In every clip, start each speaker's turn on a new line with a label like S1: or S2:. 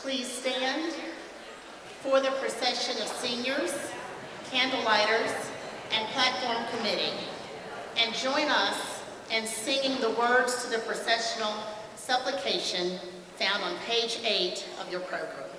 S1: Please stand for the procession of seniors, candlelighters, and platform committee, and join us in singing the words to the processional supplication found on page 8 of your program.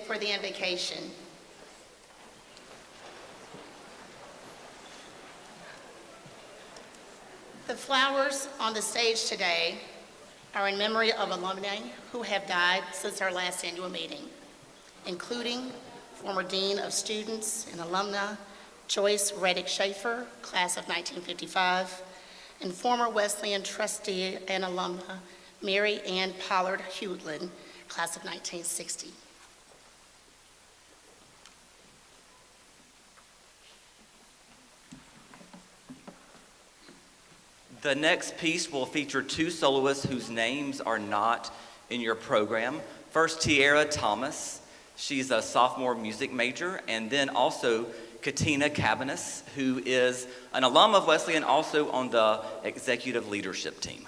S1: For the invocation. The flowers on the stage today are in memory of alumni who have died since our last annual meeting, including former Dean of Students and Alumna Joyce Reddick Schaefer, class of 1955, and former Wesleyan trustee and alumna Mary Ann Pollard Hewlin, class of 1960.
S2: The next piece will feature two soloists whose names are not in your program. First, Tiara Thomas. She's a sophomore music major, and then also Katina Cabanis, who is an alum of Wesleyan, also on the executive leadership team.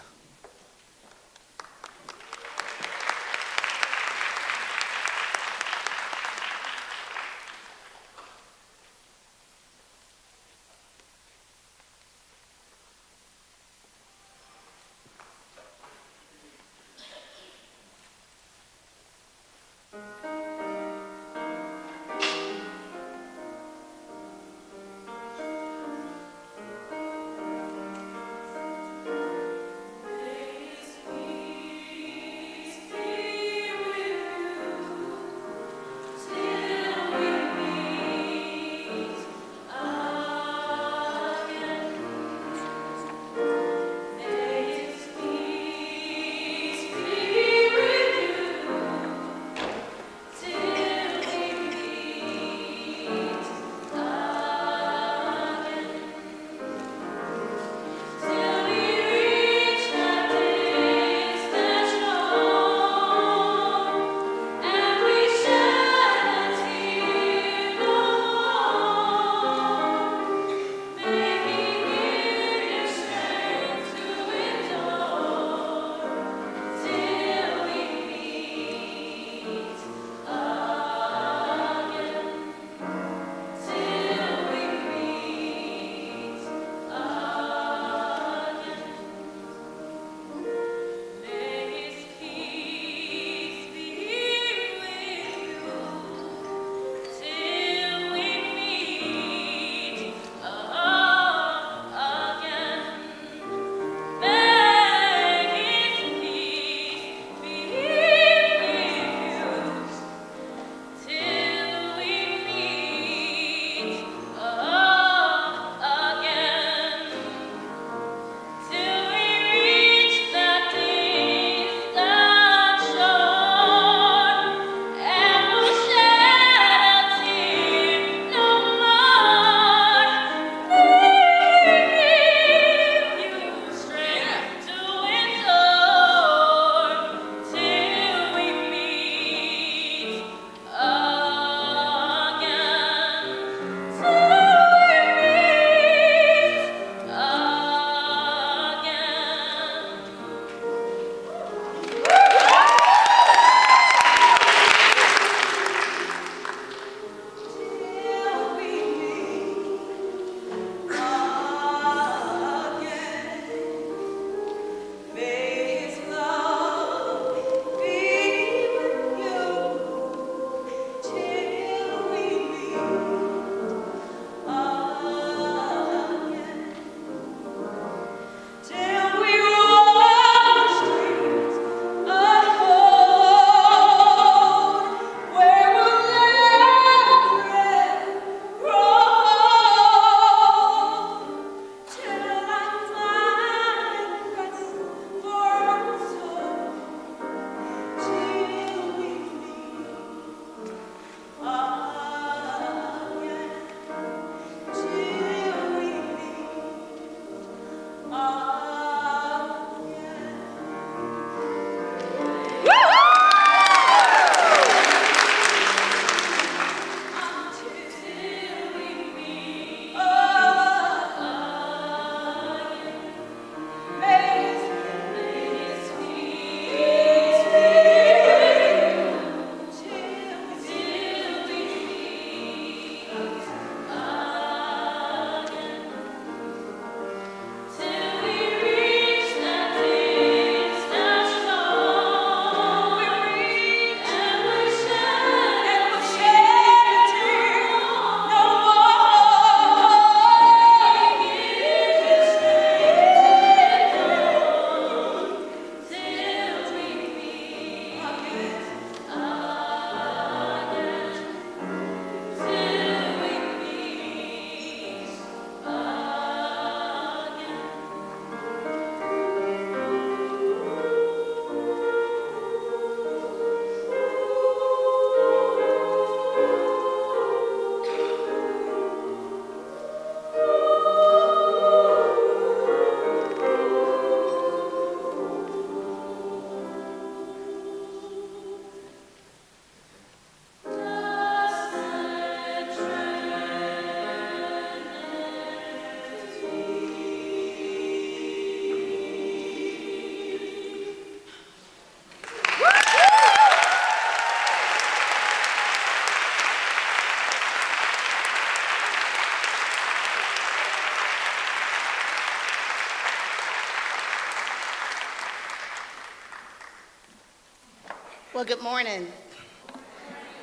S1: Well, good morning.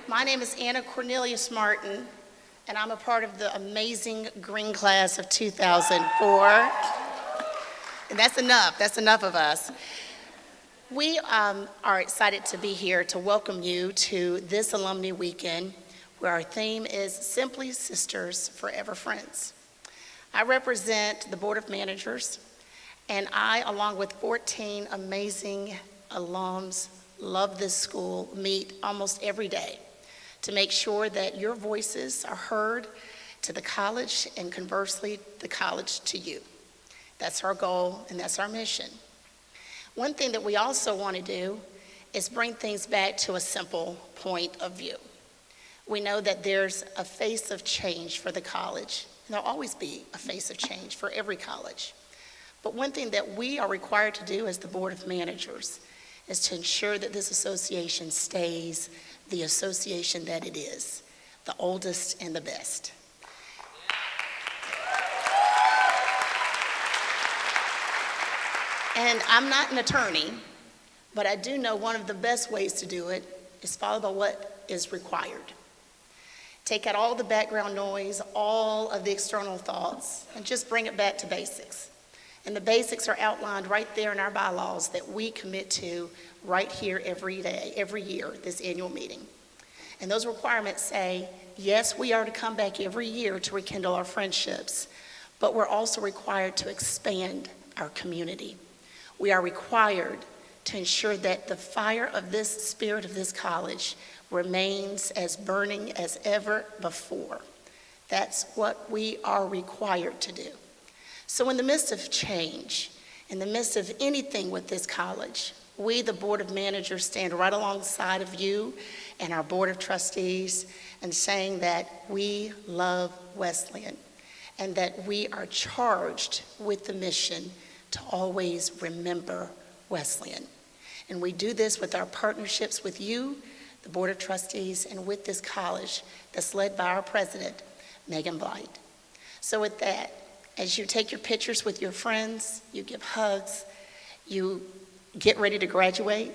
S1: My name is Anna Cornelius Martin, and I'm a part of the amazing green class of 2004. And that's enough of us. We are excited to be here to welcome you to this Alumni Weekend, where our theme is Simply Sisters, Forever Friends. I represent the Board of Managers, and I, along with 14 amazing alums, love this school, meet almost every day to make sure that your voices are heard to the college and conversely, the college to you. That's our goal and that's our mission. One thing that we also want to do is bring things back to a simple point of view. We know that there's a face of change for the college, and there'll always be a face of change for every college. But one thing that we are required to do as the Board of Managers is to ensure that this association stays the association that it is, the oldest and the best. And I'm not an attorney, but I do know one of the best ways to do it is follow what is required. Take out all the background noise, all of the external thoughts, and just bring it back to basics. And the basics are outlined right there in our bylaws that we commit to right here every day, every year, this annual meeting. And those requirements say, yes, we are to come back every year to rekindle our friendships, but we're also required to expand our community. We are required to ensure that the fire of this spirit of this college remains as burning as ever before. That's what we are required to do. So in the midst of change, in the midst of anything with this college, we, the Board of Managers, stand right alongside of you and our Board of Trustees and saying that we love Wesleyan and that we are charged with the mission to always remember Wesleyan. And we do this with our partnerships with you, the Board of Trustees, and with this college that's led by our president, Megan Blight. So with that, as you take your pictures with your friends, you give hugs, you get ready to graduate,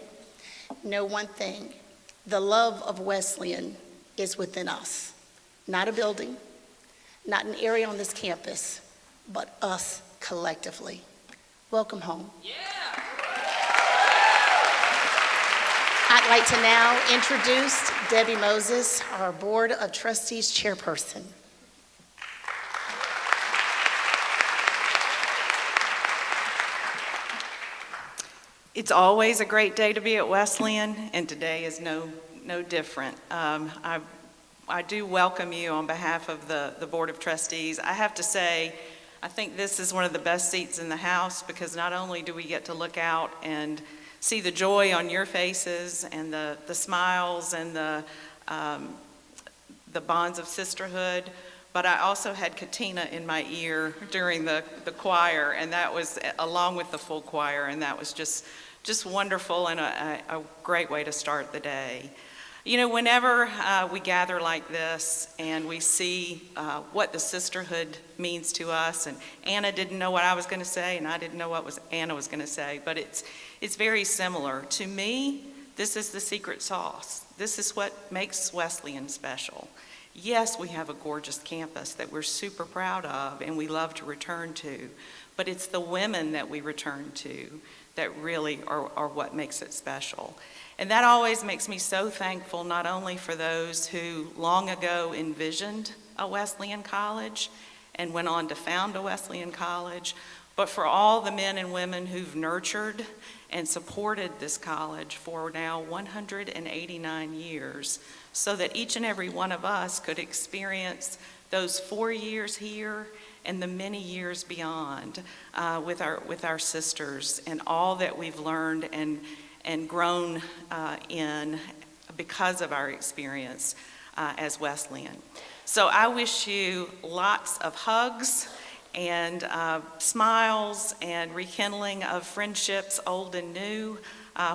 S1: know one thing: the love of Wesleyan is within us. Not a building, not an area on this campus, but us collectively. Welcome home. Yeah. I'd like to now introduce Debbie Moses, our Board of Trustees chairperson.
S3: It's always a great day to be at Wesleyan, and today is no different. I do welcome you on behalf of the Board of Trustees. I have to say, I think this is one of the best seats in the house because not only do we get to look out and see the joy on your faces and the smiles and the bonds of sisterhood, but I also had Katina in my ear during the choir, and that was along with the full choir, and that was just wonderful and a great way to start the day. You know, whenever we gather like this and we see what the sisterhood means to us, and Anna didn't know what I was going to say, and I didn't know what Anna was going to say, but it's very similar. To me, this is the secret sauce. This is what makes Wesleyan special. Yes, we have a gorgeous campus that we're super proud of and we love to return to, but it's the women that we return to that really are what makes it special. And that always makes me so thankful, not only for those who long ago envisioned a Wesleyan college and went on to found a Wesleyan college, but for all the men and women who've nurtured and supported this college for now 189 years, so that each and every one of us could experience those 4 years here and the many years beyond with our sisters, and all that we've learned and grown in because of our experience as Wesleyan. So I wish you lots of hugs and smiles and rekindling of friendships old and new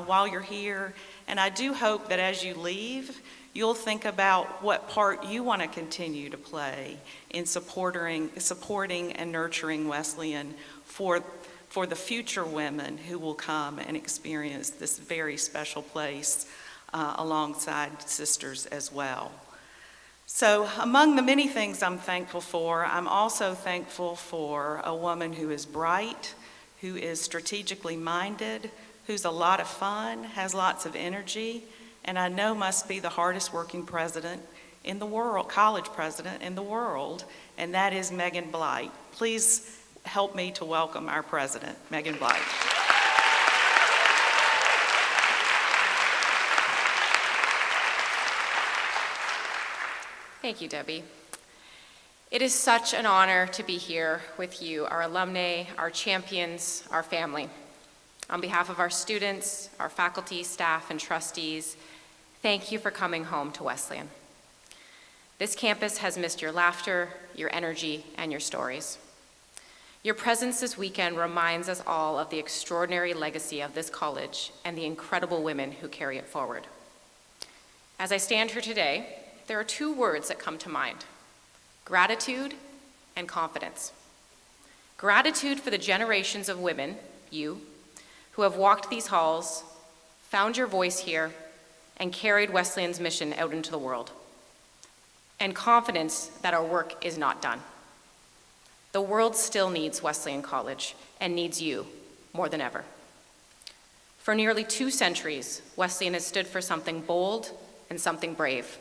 S3: while you're here. And I do hope that as you leave, you'll think about what part you want to continue to play in supporting and nurturing Wesleyan for the future women who will come and experience this very special place alongside sisters as well. So among the many things I'm thankful for, I'm also thankful for a woman who is bright, who is strategically minded, who's a lot of fun, has lots of energy, and I know must be the hardest working president in the world, college president in the world, and that is Megan Blight. Please help me to welcome our president, Megan Blight.
S4: Thank you, Debbie. It is such an honor to be here with you, our alumni, our champions, our family. On behalf of our students, our faculty, staff, and trustees, thank you for coming home to Wesleyan. This campus has missed your laughter, your energy, and your stories. Your presence this weekend reminds us all of the extraordinary legacy of this college and the incredible women who carry it forward. As I stand here today, there are two words that come to mind: gratitude and confidence. Gratitude for the generations of women, you, who have walked these halls, found your voice here, and carried Wesleyan's mission out into the world. And confidence that our work is not done. The world still needs Wesleyan College and needs you more than ever. For nearly 2 centuries, Wesleyan has stood for something bold and something brave.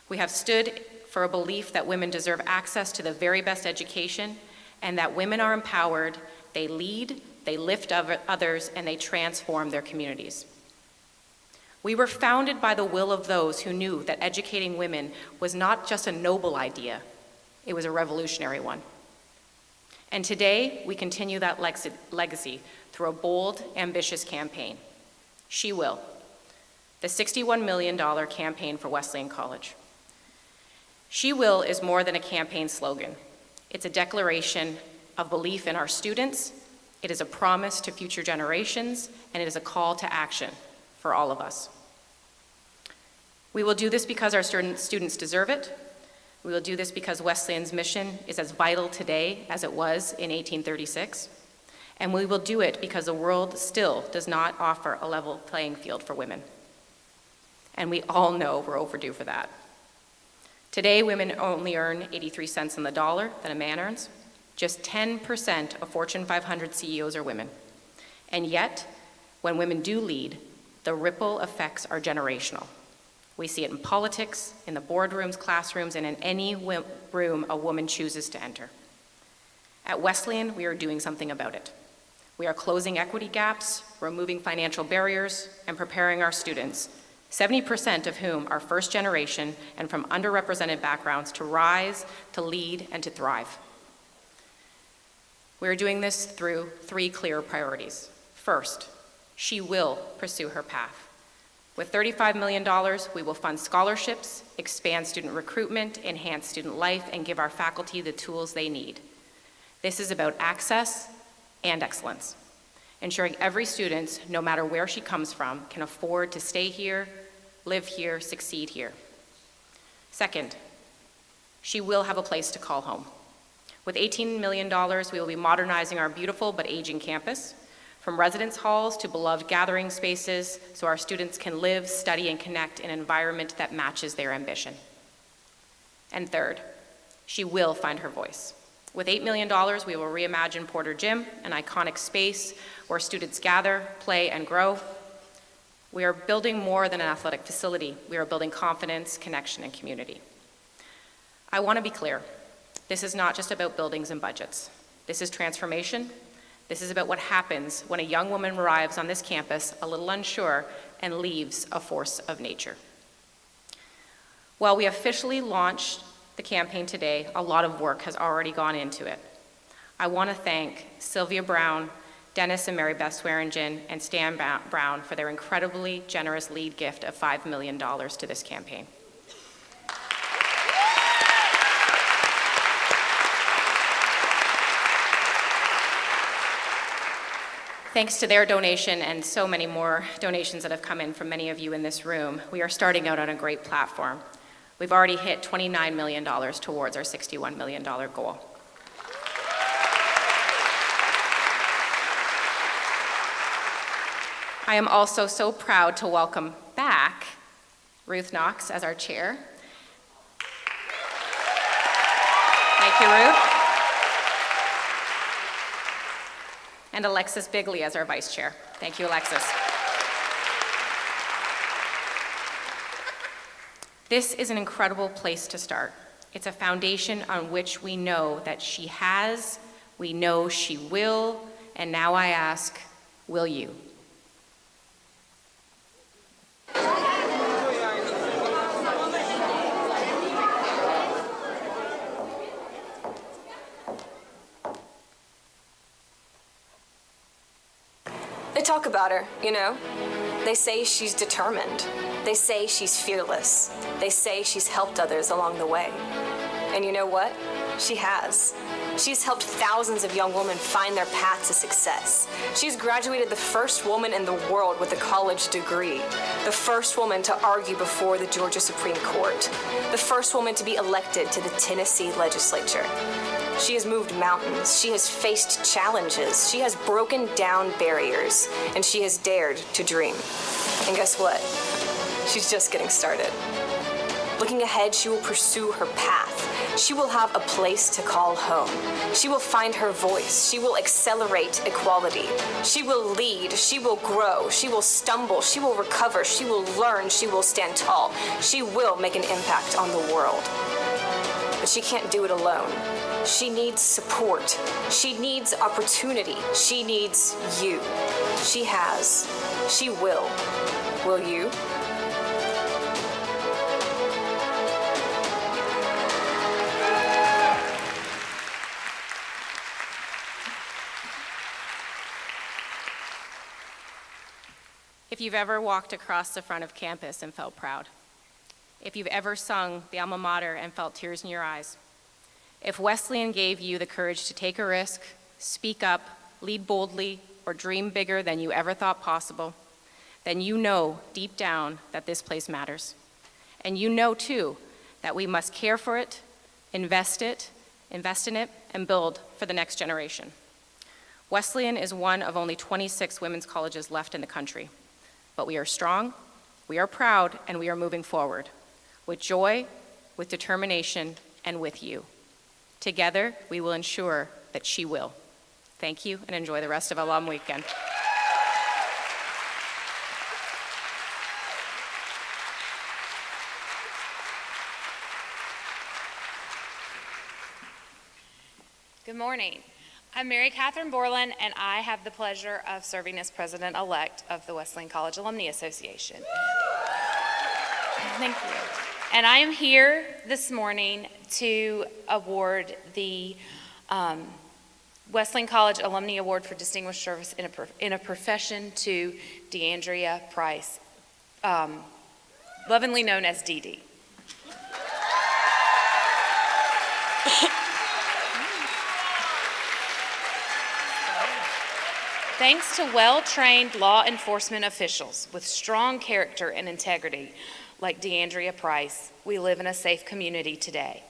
S4: We have stood for a belief that women deserve access to the very best education and that women are empowered, they lead, they lift others, and they transform their communities. We were founded by the will of those who knew that educating women was not just a noble idea, it was a revolutionary one. And today, we continue that legacy through a bold, ambitious campaign. She Will, the $61 million campaign for Wesleyan College. She Will is more than a campaign slogan. It's a declaration of belief in our students, it is a promise to future generations, and it is a call to action for all of us. We will do this because our students deserve it. We will do this because Wesleyan's mission is as vital today as it was in 1836. And we will do it because the world still does not offer a level playing field for women. And we all know we're overdue for that. Today, women only earn 83 cents on the dollar that a man earns. Just 10% of Fortune 500 CEOs are women. And yet, when women do lead, the ripple effects are generational. We see it in politics, in the boardrooms, classrooms, and in any room a woman chooses to enter. At Wesleyan, we are doing something about it. We are closing equity gaps, removing financial barriers, and preparing our students, 70% of whom are first generation and from underrepresented backgrounds, to rise, to lead, and to thrive. We are doing this through 3 clear priorities. First, she will pursue her path. With $35 million, we will fund scholarships, expand student recruitment, enhance student life, and give our faculty the tools they need. This is about access and excellence, ensuring every student, no matter where she comes from, can afford to stay here, live here, succeed here. Second, she will have a place to call home. With $18 million, we will be modernizing our beautiful but aging campus, from residence halls to beloved gathering spaces, so our students can live, study, and connect in an environment that matches their ambition. And third, she will find her voice. With $8 million, we will reimagine Porter Gym, an iconic space where students gather, play, and grow. We are building more than an athletic facility. We are building confidence, connection, and community. I want to be clear. This is not just about buildings and budgets. This is transformation. This is about what happens when a young woman arrives on this campus a little unsure and leaves a force of nature. While we officially launched the campaign today, a lot of work has already gone into it. I want to thank Sylvia Brown, Dennis and Mary Beth Swearingen, and Stan Brown for their incredibly generous lead gift of $5 million to this campaign. Thanks to their donation and so many more donations that have come in from many of you in this room, we are starting out on a great platform. We've already hit $29 million towards our $61 million goal. I am also so proud to welcome back back Ruth Knox as our chair. Thank you, Ruth. And Alexis Bigley as our vice chair. Thank you, Alexis. This is an incredible place to start. It's a foundation on which we know that she has, we know she will, and now I ask, will you?
S5: They talk about her, you know. They say she's determined. They say she's fearless. They say she's helped others along the way. And you know what? She has. She's helped thousands of young women find their path to success. She's graduated the first woman in the world with a college degree, the first woman to argue before the Georgia Supreme Court, the first woman to be elected to the Tennessee legislature. She has moved mountains, she has faced challenges, she has broken down barriers, and she has dared to dream. And guess what? She's just getting started. Looking ahead, she will pursue her path. She will have a place to call home. She will find her voice. She will accelerate equality. She will lead. She will grow. She will stumble. She will recover. She will learn. She will stand tall. She will make an impact on the world. But she can't do it alone. She needs support. She needs opportunity. She needs you. She has. She will. Will you?
S4: If you've ever walked across the front of campus and felt proud, if you've ever sung the alma mater and felt tears in your eyes, if Wesleyan gave you the courage to take a risk, speak up, lead boldly, or dream bigger than you ever thought possible, then you know deep down that this place matters. And you know, too, that we must care for it, invest in it, and build for the next generation. Wesleyan is one of only 26 women's colleges left in the country. But we are strong, we are proud, and we are moving forward with joy, with determination, and with you. Together, we will ensure that she will. Thank you, and enjoy the rest of Alum Weekend.
S6: Good morning. I'm Mary Catherine Borland, and I have the pleasure of serving as president-elect of the Wesleyan College Alumni Association. Thank you. And I am here this morning to award the Wesleyan College Alumni Award for Distinguished Service in a Profession to DeAndrea Price, lovingly known as Dee Dee. Thanks to well-trained law enforcement officials with strong character and integrity like DeAndrea Price, we live in a safe community today.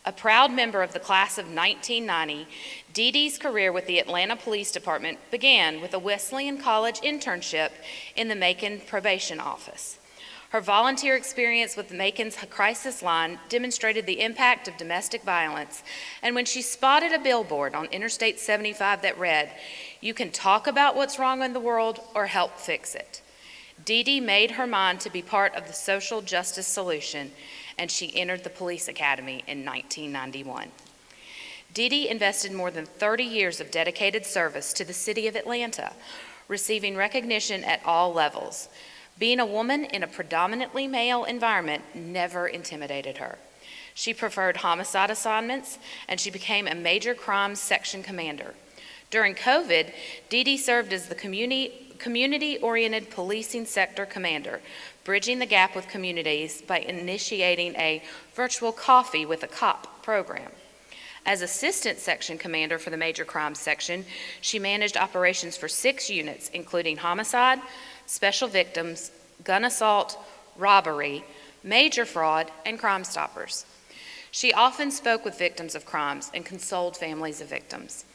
S6: A proud member of the class of 1990, Dee Dee's career with the Atlanta Police Department began with a Wesleyan College internship in the Macon Probation Office. Her volunteer experience with Macon's crisis line demonstrated the impact of domestic violence, and when she spotted a billboard on Interstate 75 that read, "You can talk about what's wrong in the world or help fix it," Dee Dee made her mind to be part of the social justice solution, and she entered the police academy in 1991. Dee Dee invested more than 30 years of dedicated service to the city of Atlanta, receiving recognition at all levels. Being a woman in a predominantly male environment never intimidated her. She preferred homicide assignments, and she became a major crimes section commander. During COVID, Dee Dee served as the community-oriented policing sector commander, bridging the gap with communities by initiating a virtual coffee with a cop program. As assistant section commander for the major crimes section, she managed operations for 6 units, including homicide, special victims, gun assault, robbery, major fraud, and Crime Stoppers. She often spoke with victims of crimes and consoled families of victims.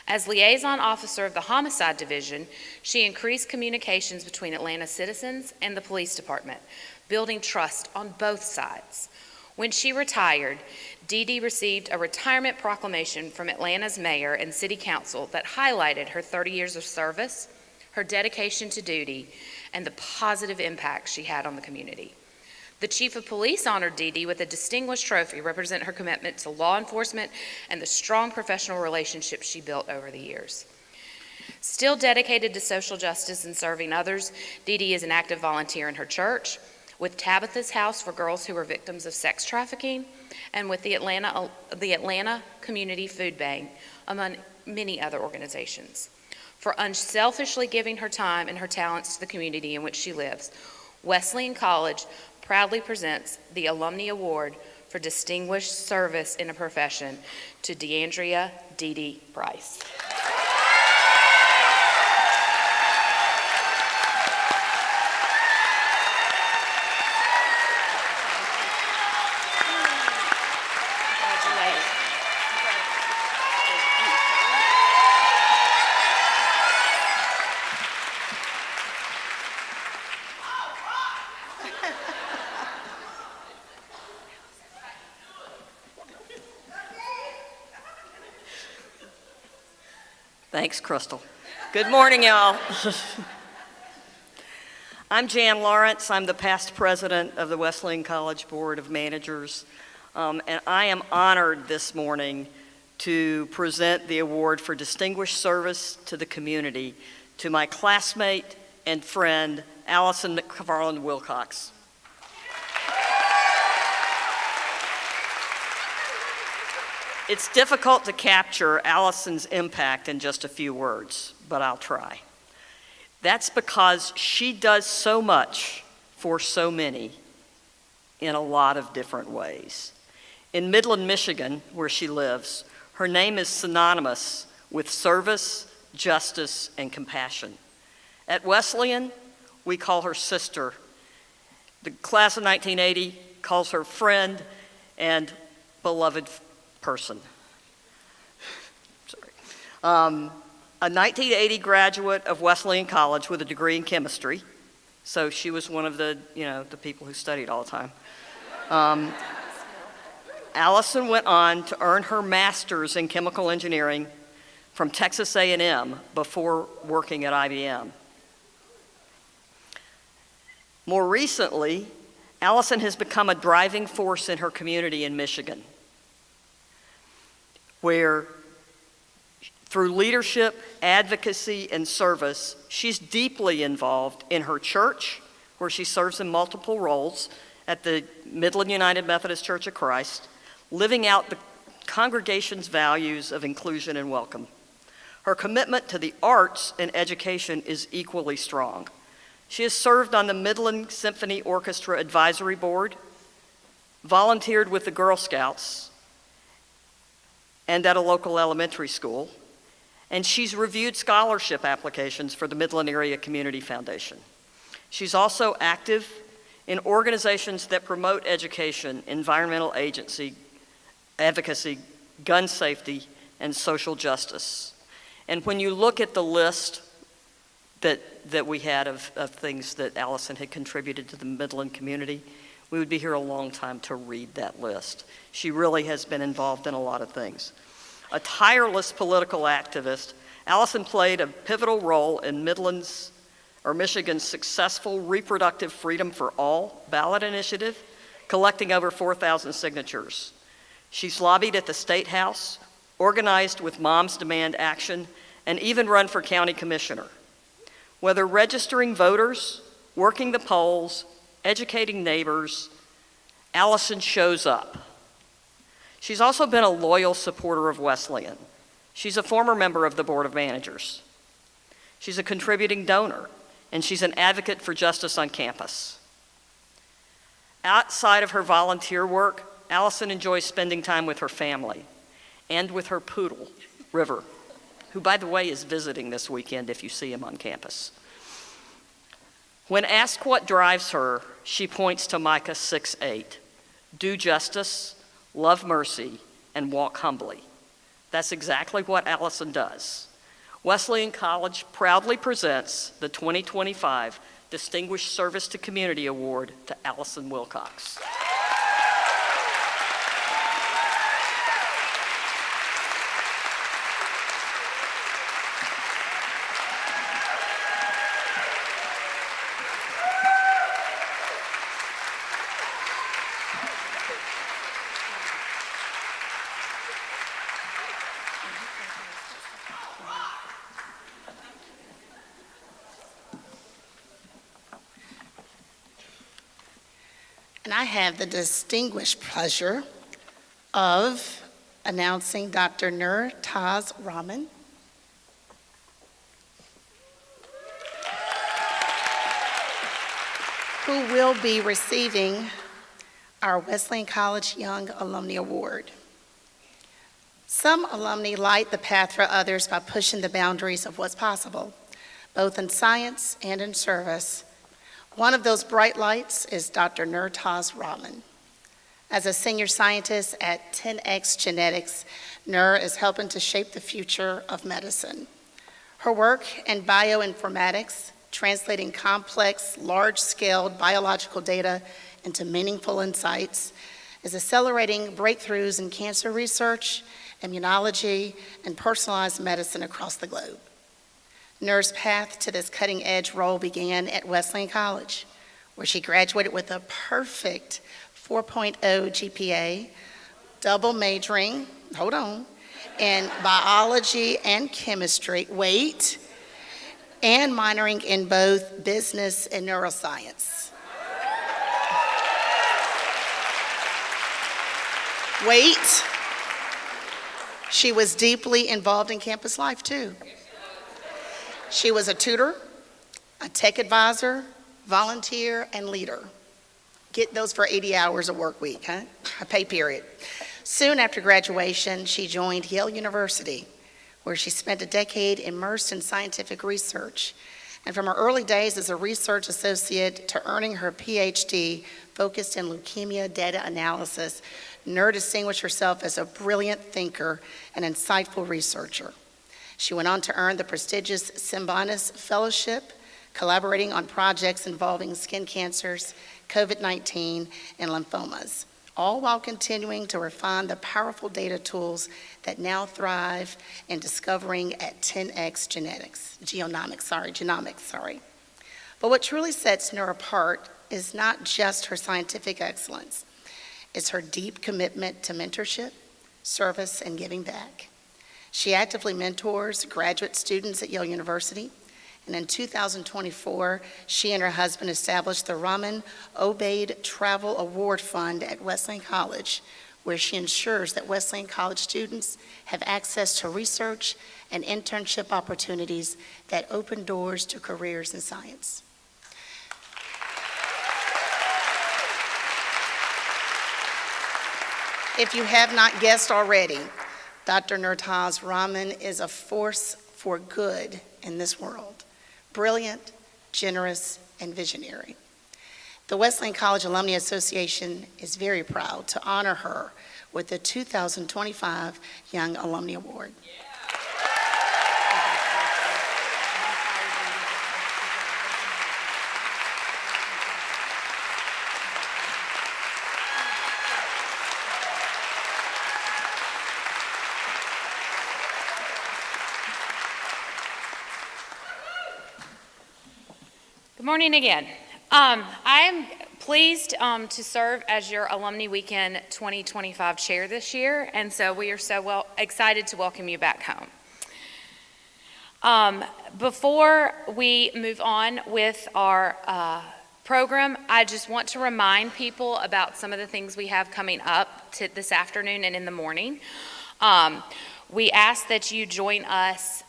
S6: As liaison officer of the Homicide Division, she increased communications between Atlanta citizens and the police department, building trust on both sides. When she retired, Dee Dee received a retirement proclamation from Atlanta's mayor and city council that highlighted her 30 years of service, her dedication to duty, and the positive impact she had on the community. The chief of police honored Dee Dee with a distinguished trophy representing her commitment to law enforcement and the strong professional relationships she built over the years. Still dedicated to social justice and serving others, Dee Dee is an active volunteer in her church, with Tabitha's House for girls who were victims of sex trafficking, and with the Atlanta Community Food Bank, among many other organizations. For unselfishly giving her time and her talents to the community in which she lives, Wesleyan College proudly presents the Alumnae Award for Distinguished Service in a Profession to DeAndrea Dee Dee Price.
S7: Thanks, Crystal. Good morning, y'all. I'm Jan Lawrence. I'm the past president of the Wesleyan College Board of Managers, and I am honored this morning to present the award for distinguished service to the community to my classmate and friend, Allison McFarland Wilcox. It's difficult to capture Allison's impact in just a few words, but I'll try. That's because she does so much for so many in a lot of different ways. In Midland, Michigan, where she lives, her name is synonymous with service, justice, and compassion. At Wesleyan, we call her sister. The class of 1980 calls her friend and beloved person. Sorry. A 1980 graduate of Wesleyan College with a degree in chemistry. So she was one of the people who studied all the time. Allison went on to earn her master's in chemical engineering from Texas A&M before working at IBM. More recently, Allison has become a driving force in her community in Michigan, where through leadership, advocacy, and service, she's deeply involved in her church, where she serves in multiple roles at the Midland United Methodist Church of Christ, living out the congregation's values of inclusion and welcome. Her commitment to the arts and education is equally strong. She has served on the Midland Symphony Orchestra Advisory Board, volunteered with the Girl Scouts, and at a local elementary school, and she's reviewed scholarship applications for the Midland Area Community Foundation. She's also active in organizations that promote education, environmental advocacy, gun safety, and social justice. And when you look at the list that we had of things that Allison had contributed to the Midland community, we would be here a long time to read that list. She really has been involved in a lot of things. A tireless political activist, Allison played a pivotal role in Michigan's successful Reproductive Freedom for All ballot initiative, collecting over 4,000 signatures. She's lobbied at the State House, organized with Moms Demand Action, and even run for county commissioner. Whether registering voters, working the polls, educating neighbors, Allison shows up. She's also been a loyal supporter of Wesleyan. She's a former member of the Board of Managers. She's a contributing donor, and she's an advocate for justice on campus. Outside of her volunteer work, Allison enjoys spending time with her family and with her poodle, River, who, by the way, is visiting this weekend if you see him on campus. When asked what drives her, she points to Micah 6:8. Do justice, love mercy, and walk humbly. That's exactly what Allison does. Wesleyan College proudly presents the 2025 Distinguished Service to Community Award to Allison Wilcox.
S1: And I have the distinguished pleasure of announcing Dr. Nur Taz Rahman. Who will be receiving our Wesleyan College Young Alumni Award. Some alumni light the path for others by pushing the boundaries of what's possible, both in science and in service. One of those bright lights is Dr. Nur Taz Rahman. As a senior scientist at 10X Genetics, Nur is helping to shape the future of medicine. Her work in bioinformatics, translating complex, large-scale biological data into meaningful insights, is accelerating breakthroughs in cancer research, immunology, and personalized medicine across the globe. Nur's path to this cutting-edge role began at Wesleyan College, where she graduated with a perfect 4.0 GPA, double majoring, in biology and chemistry, and minoring in both business and neuroscience. She was deeply involved in campus life too. She was a tutor, a tech advisor, volunteer, and leader. Get those for 80 hours a work week, huh? A pay period. Soon after graduation, she joined Yale University, where she spent a decade immersed in scientific research. And from her early days as a research associate to earning her PhD focused in leukemia data analysis, Nur distinguished herself as a brilliant thinker and insightful researcher. She went on to earn the prestigious Symbonis Fellowship, collaborating on projects involving skin cancers, COVID-19, and lymphomas, all while continuing to refine the powerful data tools that now thrive in discovering at 10X Genomics. But what truly sets Nur apart is not just her scientific excellence, it's her deep commitment to mentorship, service, and giving back. She actively mentors graduate students at Yale University, and in 2024, she and her husband established the Rahman Obaid Travel Award Fund at Wesleyan College, where she ensures that Wesleyan College students have access to research and internship opportunities that open doors to careers in science. If you have not guessed already, Dr. Nur Taz Rahman is a force for good in this world. Brilliant, generous, and visionary. The Wesleyan College Alumni Association is very proud to honor her with the 2025 Young Alumni Award.
S6: Good morning again. I'm pleased to serve as your Alumni Weekend 2025 chair this year, and so we are so excited to welcome you back home. Before we move on with our program, I just want to remind people about some of the things we have coming up this afternoon and in the morning. We ask that you join us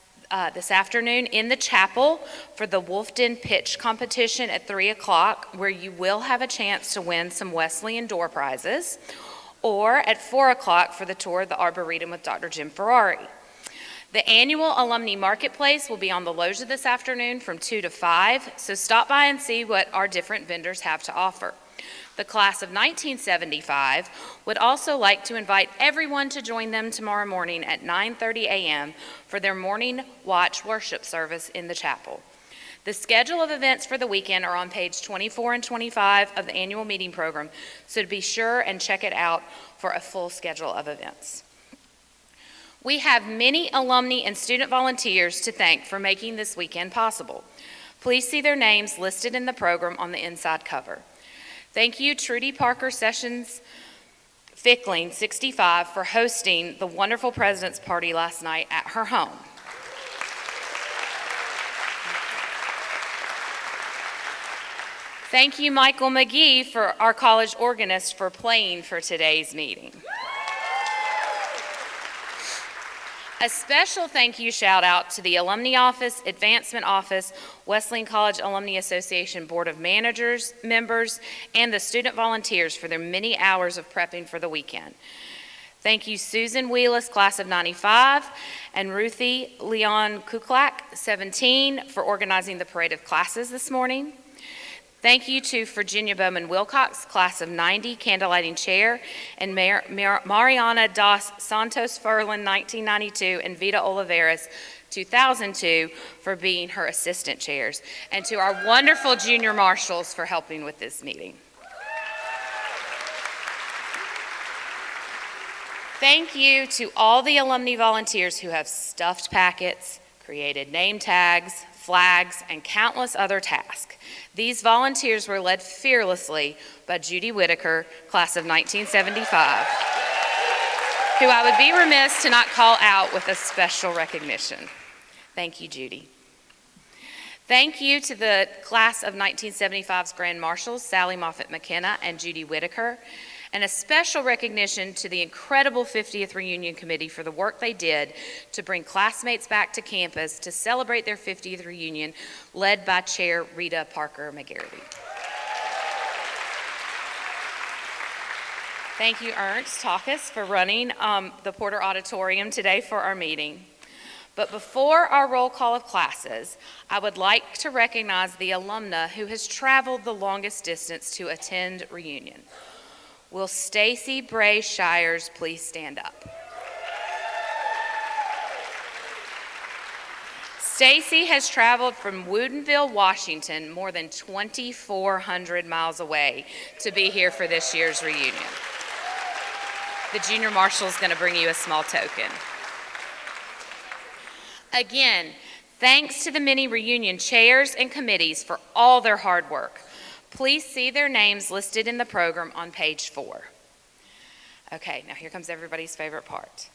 S6: this afternoon in the chapel for the Wolfden Pitch Competition at 3 o'clock, where you will have a chance to win some Wesleyan door prizes, or at 4 o'clock for the tour of the Arboretum with Dr. Jim Ferrari. The annual Alumni Marketplace will be on the loggia this afternoon from 2 to 5, so stop by and see what our different vendors have to offer. The class of 1975 would also like to invite everyone to join them tomorrow morning at 9:30 a.m. for their morning watch worship service in the chapel. The schedule of events for the weekend are on page 24 and 25 of the annual meeting program, so be sure and check it out for a full schedule of events. We have many alumni and student volunteers to thank for making this weekend possible. Please see their names listed in the program on the inside cover. Thank you, Trudy Parker Sessions Fickling, 65, for hosting the wonderful President's Party last night at her home. Thank you, Michael McGee, for our college organist, for playing for today's meeting. A special thank you shout out to the Alumni Office, Advancement Office, Wesleyan College Alumni Association Board of Managers, members, and the student volunteers for their many hours of prepping for the weekend. Thank you, Susan Wheelis, class of 95, and Ruthie Leon Kuklak, 17, for organizing the parade of classes this morning. Thank you to Virginia Bowman Wilcox, class of 90, candlelighting chair, and Mariana dos Santos Furlan, 1992, and Vita Oliveras, 2002, for being her assistant chairs, and to our wonderful junior marshals for helping with this meeting. Thank you to all the alumni volunteers who have stuffed packets, created name tags, flags, and countless other tasks. These volunteers were led fearlessly by Judy Whitaker, class of 1975, who I would be remiss to not call out with a special recognition. Thank you, Judy. Thank you to the class of 1975's Grand Marshals, Sally Moffett McKenna and Judy Whitaker, and a special recognition to the incredible 50th Reunion Committee for the work they did to bring classmates back to campus to celebrate their 50th reunion, led by Chair Rita Parker McGarity. Thank you, Ernst Takas, for running the Porter Auditorium today for our meeting. But before our roll call of classes, I would like to recognize the alumna who has traveled the longest distance to attend reunion. Will Stacy Bray Shires please stand up? Stacy has traveled from Woodinville, Washington, more than 2,400 miles away to be here for this year's reunion. The junior marshal is going to bring you a small token. Again, thanks to the many reunion chairs and committees for all their hard work. Please see their names listed in the program on page 4. Okay, now here comes everybody's favorite part.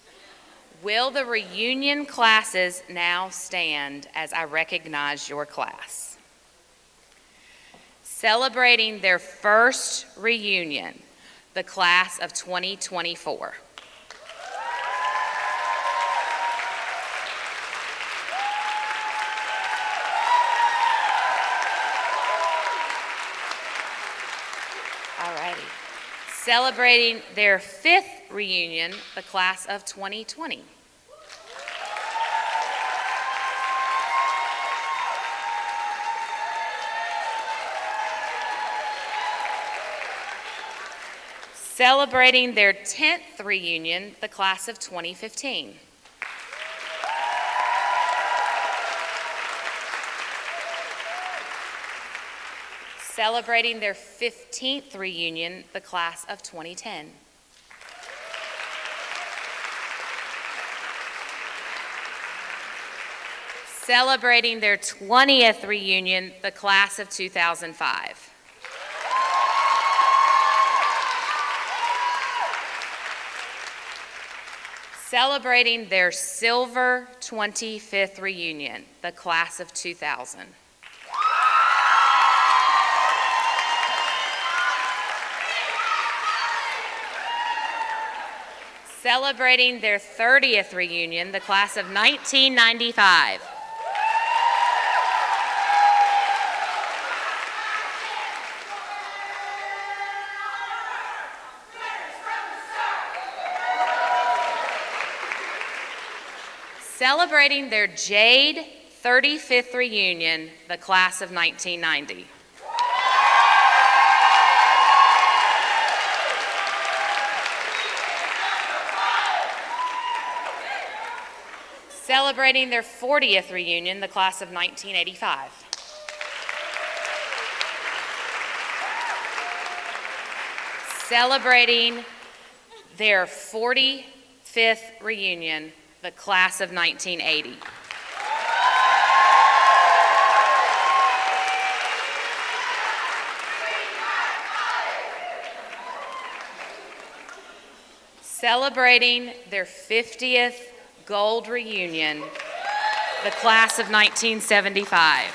S6: Will the reunion classes now stand as I recognize your class? Celebrating their first reunion, the class of 2024. Celebrating their 5th reunion, the class of 2020. Celebrating their 10th reunion, the class of 2015. Celebrating their 15th reunion, the class of 2010. Celebrating their 20th reunion, the class of 2005. Celebrating their silver 25th reunion, the class of 2000. Celebrating their 30th reunion, the class of 1995. Celebrating their Jade 35th reunion, the class of 1990. Celebrating their 40th reunion, the class of 1985. Celebrating their 45th reunion, the class of 1980. Celebrating their 50th gold reunion, the class of 1975.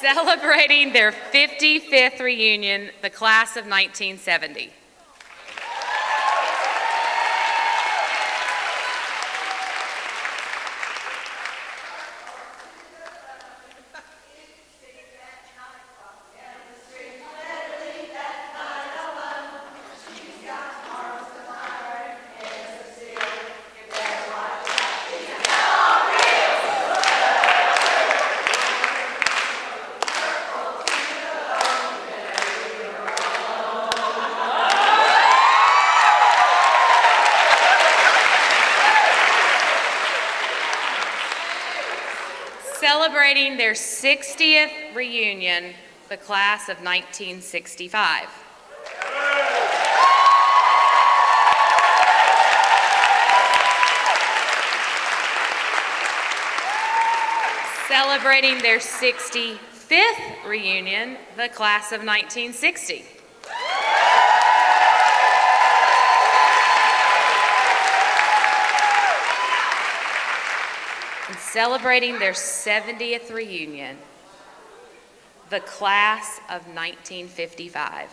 S6: Celebrating their 55th reunion, the class of 1970. Celebrating their 60th reunion, the class of 1965. Celebrating their 65th reunion, the class of 1960. And celebrating their 70th reunion, the class of 1955.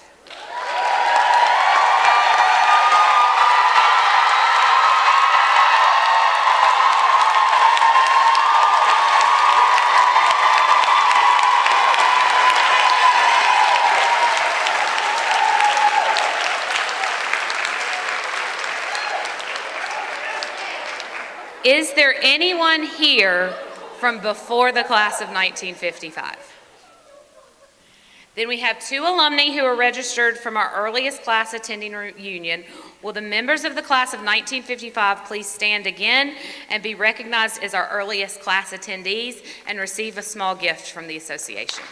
S6: Is there anyone here from before the class of 1955? Then we have 2 alumni who are registered from our earliest class attending reunion. Will the members of the class of 1955 please stand again and be recognized as our earliest class attendees and receive a small gift from the association?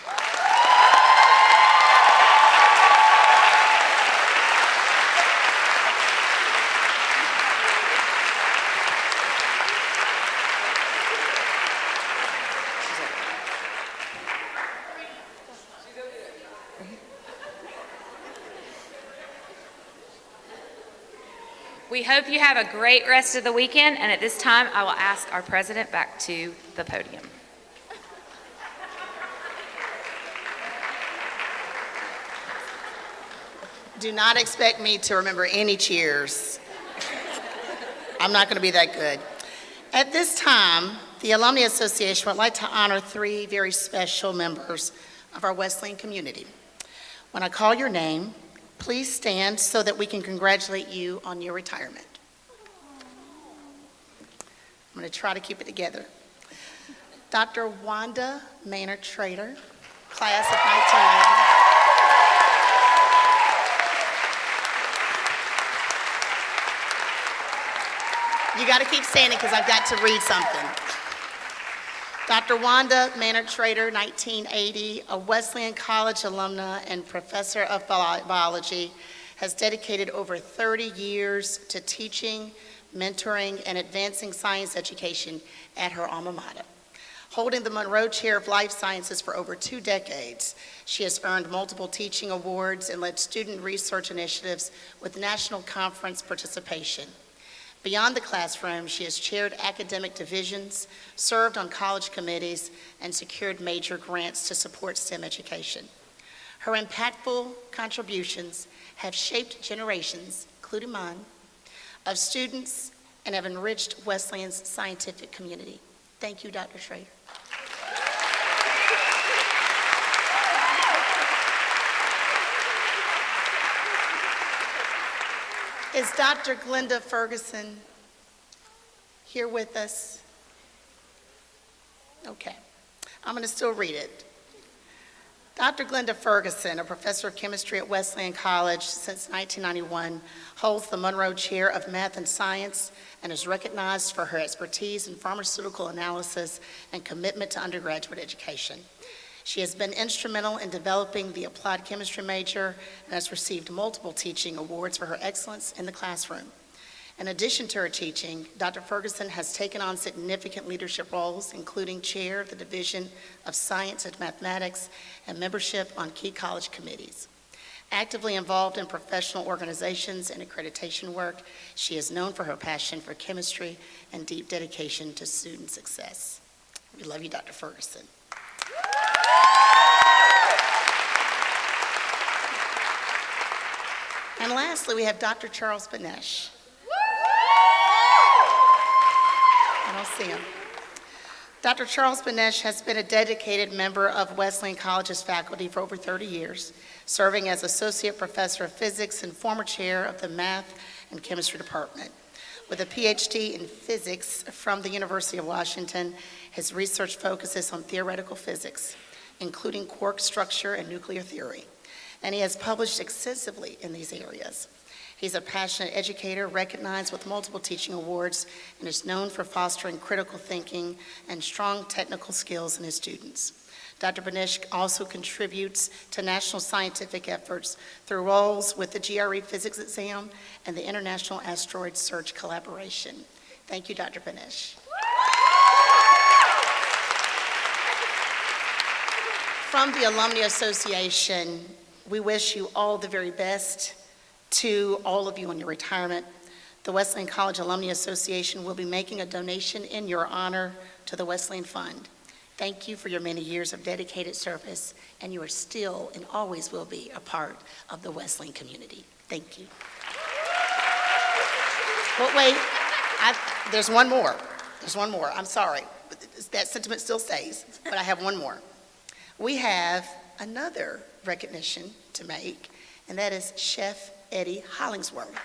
S6: We hope you have a great rest of the weekend, and at this time, I will ask our president back to the podium.
S1: Do not expect me to remember any cheers. I'm not going to be that good. At this time, the Alumni Association would like to honor 3 very special members of our Wesleyan community. When I call your name, please stand so that we can congratulate you on your retirement. I'm going to try to keep it together. Dr. Wanda Maynard Trader, class of 1990. You got to keep standing because I've got to read something. Dr. Wanda Maynard Trader, 1980, a Wesleyan College alumna and professor of biology, has dedicated over 30 years to teaching, mentoring, and advancing science education at her alma mater. Holding the Monroe Chair of Life Sciences for over 2 decades, she has earned multiple teaching awards and led student research initiatives with national conference participation. Beyond the classroom, she has chaired academic divisions, served on college committees, and secured major grants to support STEM education. Her impactful contributions have shaped generations, including mine, of students and have enriched Wesleyan's scientific community. Thank you, Dr. Schrader. Is Dr. Glenda Ferguson here with us? Okay, I'm going to still read it. Dr. Glenda Ferguson, a professor of chemistry at Wesleyan College since 1991, holds the Monroe Chair of Math and Science and is recognized for her expertise in pharmaceutical analysis and commitment to undergraduate education. She has been instrumental in developing the applied chemistry major and has received multiple teaching awards for her excellence in the classroom. In addition to her teaching, Dr. Ferguson has taken on significant leadership roles, including chair of the Division of Science and Mathematics and membership on key college committees. Actively involved in professional organizations and accreditation work, she is known for her passion for chemistry and deep dedication to student success. We love you, Dr. Ferguson. And lastly, we have Dr. Charles Benesh. I don't see him. Dr. Charles Benesh has been a dedicated member of Wesleyan College's faculty for over 30 years, serving as Associate Professor of Physics and former Chair of the Math and Chemistry Department. With a PhD in physics from the University of Washington, his research focuses on theoretical physics, including quark structure and nuclear theory, and he has published extensively in these areas. He's a passionate educator, recognized with multiple teaching awards, and is known for fostering critical thinking and strong technical skills in his students. Dr. Benesh also contributes to national scientific efforts through roles with the GRE physics exam and the International Asteroid Search Collaboration. Thank you, Dr. Benesh. From the Alumnae Association, we wish you all the very best. To all of you on your retirement, the Wesleyan College Alumnae Association will be making a donation in your honor to the Wesleyan Fund. Thank you for your many years of dedicated service, and you are still and always will be a part of the Wesleyan community. Thank you. But wait, there's one more. There's one more. I'm sorry. That sentiment still stays, but I have one more. We have another recognition to make, and that is Chef Eddie Hollingsworth.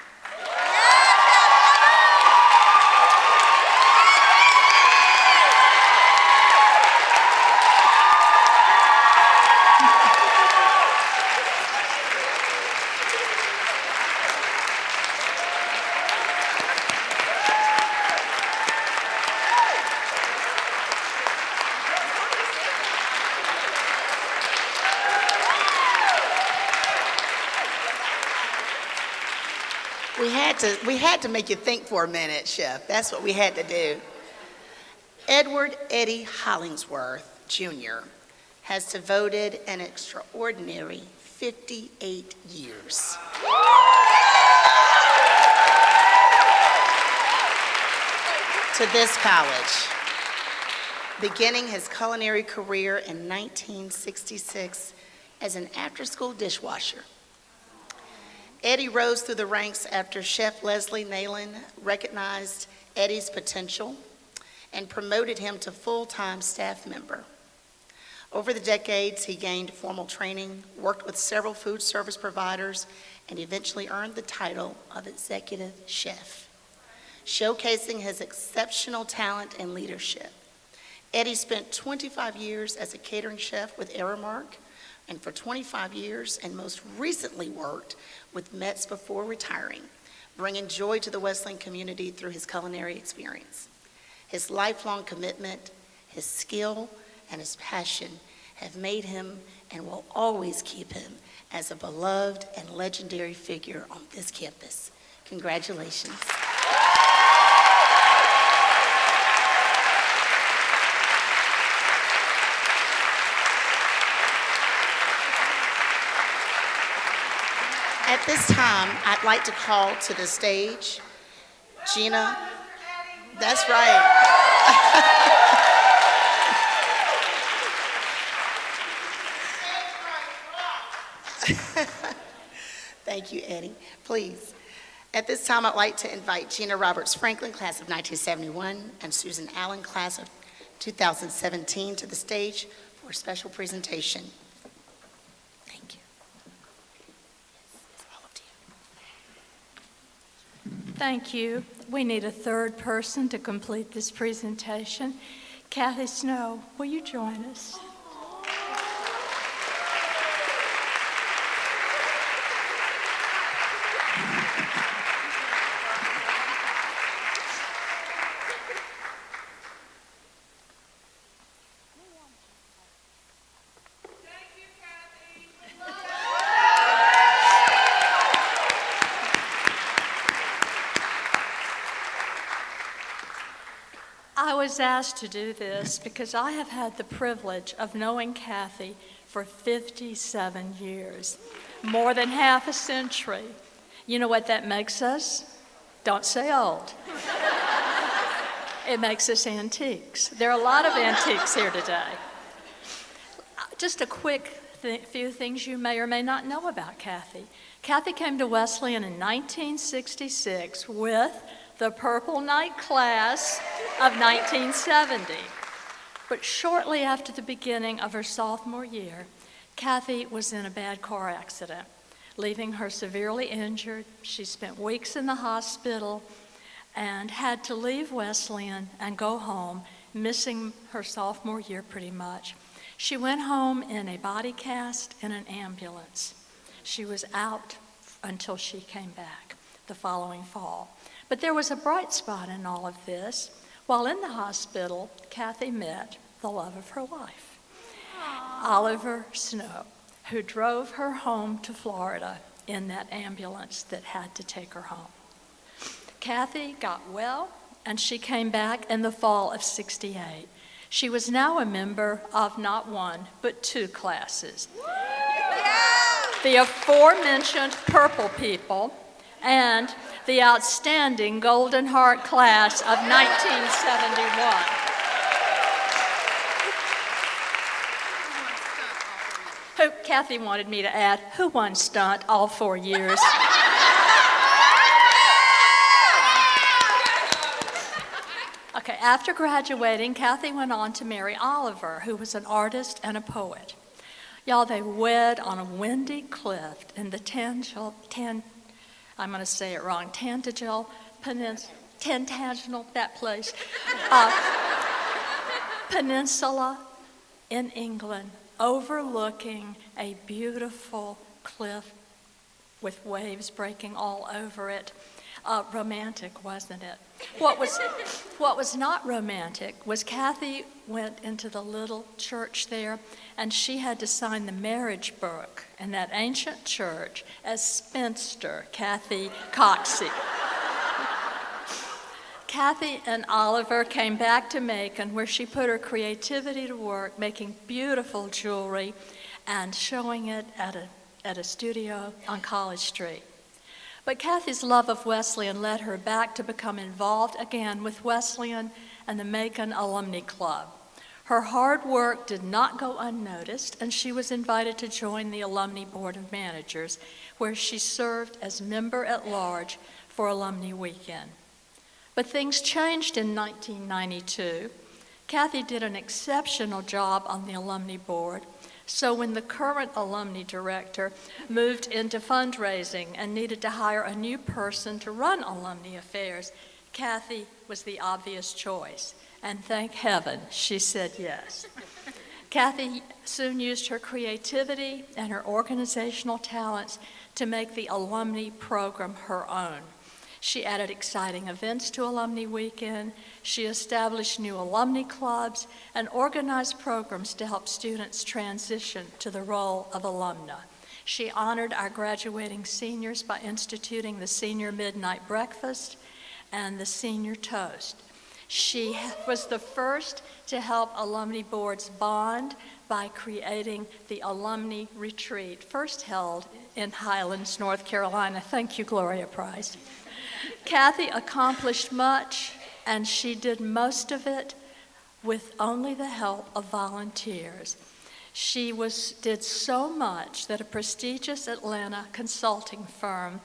S1: We had to make you think for a minute, Chef. That's what we had to do. Edward Eddie Hollingsworth, Jr. has devoted an extraordinary 58 years to this college, beginning his culinary career in 1966 as an after-school dishwasher. Eddie rose through the ranks after Chef Leslie Nalen recognized Eddie's potential and promoted him to full-time staff member. Over the decades, he gained formal training, worked with several food service providers, and eventually earned the title of executive chef, showcasing his exceptional talent and leadership. Eddie spent 25 years as a catering chef with Aramark, and for 25 years, and most recently worked with Metz before retiring, bringing joy to the Wesleyan community through his culinary experience. His lifelong commitment, his skill, and his passion have made him and will always keep him as a beloved and legendary figure on this campus. Congratulations. At this time, I'd like to call to the stage Gina, that's right. Thank you, Eddie. Please. At this time, I'd like to invite Gina Roberts Franklin, class of 1971, and Susan Allen, class of 2017, to the stage for a special presentation. Thank you. It's all up to you.
S8: Thank you. We need a third person to complete this presentation. Kathy Snow, will you join us? I was asked to do this because I have had the privilege of knowing Kathy for 57 years, more than half a century. You know what that makes us? Don't say old. It makes us antiques. There are a lot of antiques here today. Just a quick few things you may or may not know about Kathy. Kathy came to Wesleyan in 1966 with the Purple Night class of 1970. But shortly after the beginning of her sophomore year, Kathy was in a bad car accident, leaving her severely injured. She spent weeks in the hospital and had to leave Wesleyan and go home, missing her sophomore year pretty much. She went home in a body cast in an ambulance. She was out until she came back the following fall. But there was a bright spot in all of this. While in the hospital, Kathy met the love of her life, Oliver Snow, who drove her home to Florida in that ambulance that had to take her home. Kathy got well, and she came back in the fall of '68. She was now a member of not one, but two classes. The aforementioned Purple People and the outstanding Golden Heart class of 1971. Who, Kathy wanted me to add, who won stunt all 4 years? Okay, after graduating, Kathy went on to marry Oliver, who was an artist and a poet. Y'all, they wed on a windy cliff in the I'm going to say it wrong, Tantagel Peninsula, that place, peninsula in England, overlooking a beautiful cliff with waves breaking all over it. Romantic, wasn't it? What was not romantic was Kathy went into the little church there, and she had to sign the marriage book in that ancient church as spinster Kathy Coxey. Kathy and Oliver came back to Macon, where she put her creativity to work, making beautiful jewelry and showing it at a studio on College Street. But Kathy's love of Wesleyan led her back to become involved again with Wesleyan and the Macon Alumnae Club. Her hard work did not go unnoticed, and she was invited to join the Alumnae Board of Managers, where she served as member-at-large for Alumnae Weekend. But things changed in 1992. Kathy did an exceptional job on the Alumnae Board, so when the current Alumnae director moved into fundraising and needed to hire a new person to run Alumnae affairs, Kathy was the obvious choice. And thank heaven she said yes. Kathy soon used her creativity and her organizational talents to make the Alumnae program her own. She added exciting events to Alumnae Weekend. She established new alumni clubs and organized programs to help students transition to the role of alumna. She honored our graduating seniors by instituting the Senior Midnight Breakfast and the Senior Toast. She was the first to help alumni boards bond by creating the Alumni Retreat, first held in Highlands, North Carolina. Thank you, Gloria Price. Kathy accomplished much, and she did most of it with only the help of volunteers. She did so much that a prestigious Atlanta consulting firm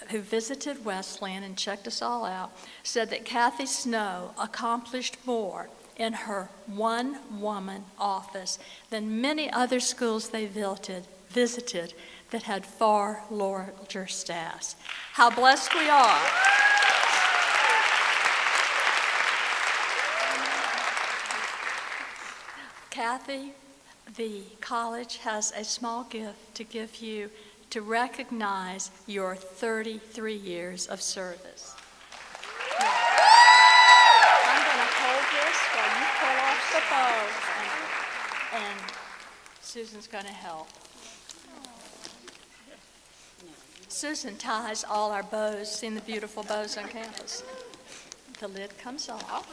S8: who visited Wesleyan and checked us all out said that Kathy Snow accomplished more in her one-woman office than many other schools they visited that had far larger staffs. How blessed we are. Kathy, the college has a small gift to give you to recognize your 33 years of service. I'm going to hold this while you pull off the bow, and Susan's going to help. Susan ties all our bows. Seen the beautiful bows on campus? The lid comes off.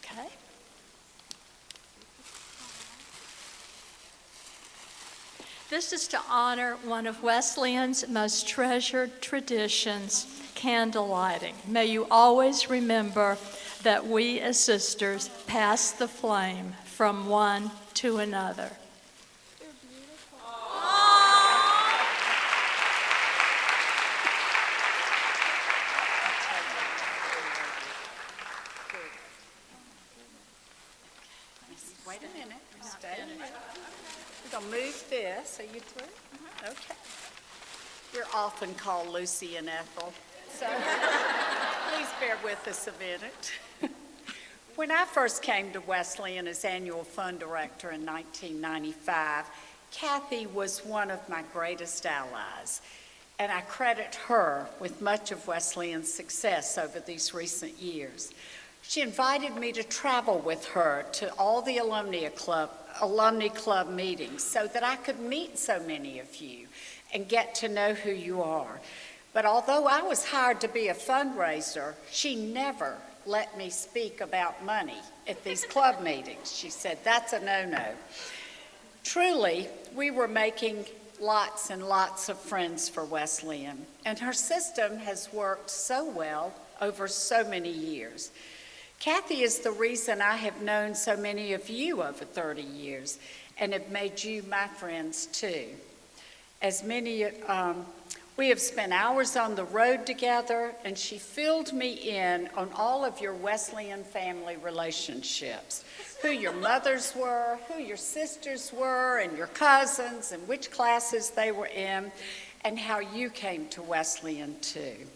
S8: Okay. This is to honor one of Wesleyan's most treasured traditions, candle lighting. May you always remember that we as sisters pass the flame from one to another.
S9: Wait a minute. Stay. We're going to move this. Are you through? Okay. We're often called Lucy and Ethel, so please bear with us a minute. When I first came to Wesleyan as annual fund director in 1995, Kathy was one of my greatest allies, and I credit her with much of Wesleyan's success over these recent years. She invited me to travel with her to all the alumni club meetings so that I could meet so many of you and get to know who you are. But although I was hired to be a fundraiser, she never let me speak about money at these club meetings. She said, that's a no-no. Truly, we were making lots and lots of friends for Wesleyan, and her system has worked so well over so many years. Kathy is the reason I have known so many of you over 30 years and have made you my friends too. As many, we have spent hours on the road together, and she filled me in on all of your Wesleyan family relationships, who your mothers were, who your sisters were, and your cousins, and which classes they were in, and how you came to Wesleyan too.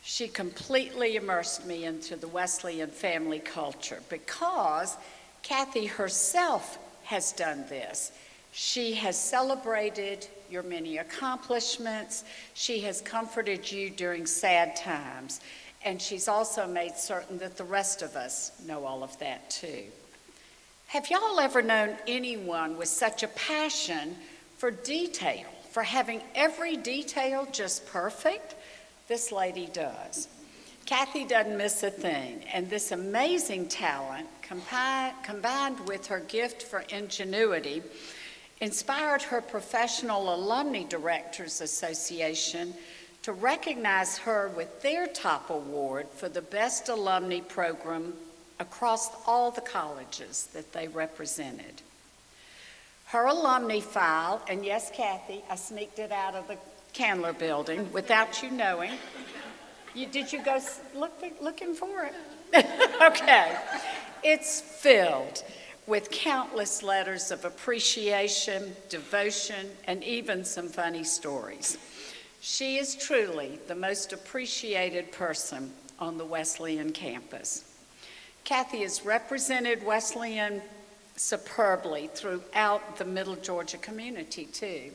S9: She completely immersed me into the Wesleyan family culture because Kathy herself has done this. She has celebrated your many accomplishments. She has comforted you during sad times. And she's also made certain that the rest of us know all of that too. Have y'all ever known anyone with such a passion for detail, for having every detail just perfect? This lady does. Kathy doesn't miss a thing, and this amazing talent, combined with her gift for ingenuity, inspired her Professional Alumni Directors Association to recognize her with their top award for the best alumni program across all the colleges that they represented. Her alumni file, and yes, Kathy, I sneaked it out of the Candler building without you knowing. Did you go looking for it? Okay. It's filled with countless letters of appreciation, devotion, and even some funny stories. She is truly the most appreciated person on the Wesleyan campus. Kathy has represented Wesleyan superbly throughout the Middle Georgia community, too,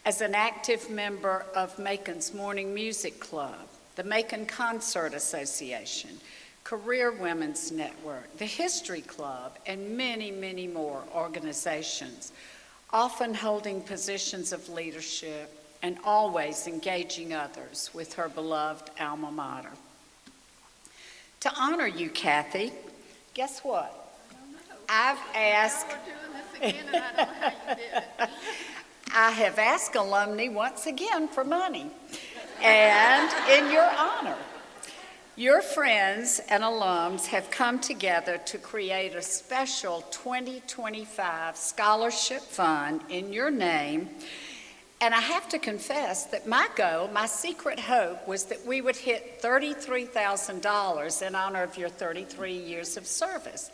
S9: as an active member of Macon's Morning Music Club, the Macon Concert Association, Career Women's Network, the History Club, and many, many more organizations, often holding positions of leadership and always engaging others with her beloved alma mater. To honor you, Kathy, guess what? I've asked. I have asked Alumnae once again for money, and in your honor. Your friends and alums have come together to create a special 2025 scholarship fund in your name. And I have to confess that my goal, my secret hope, was that we would hit $33,000 in honor of your 33 years of service.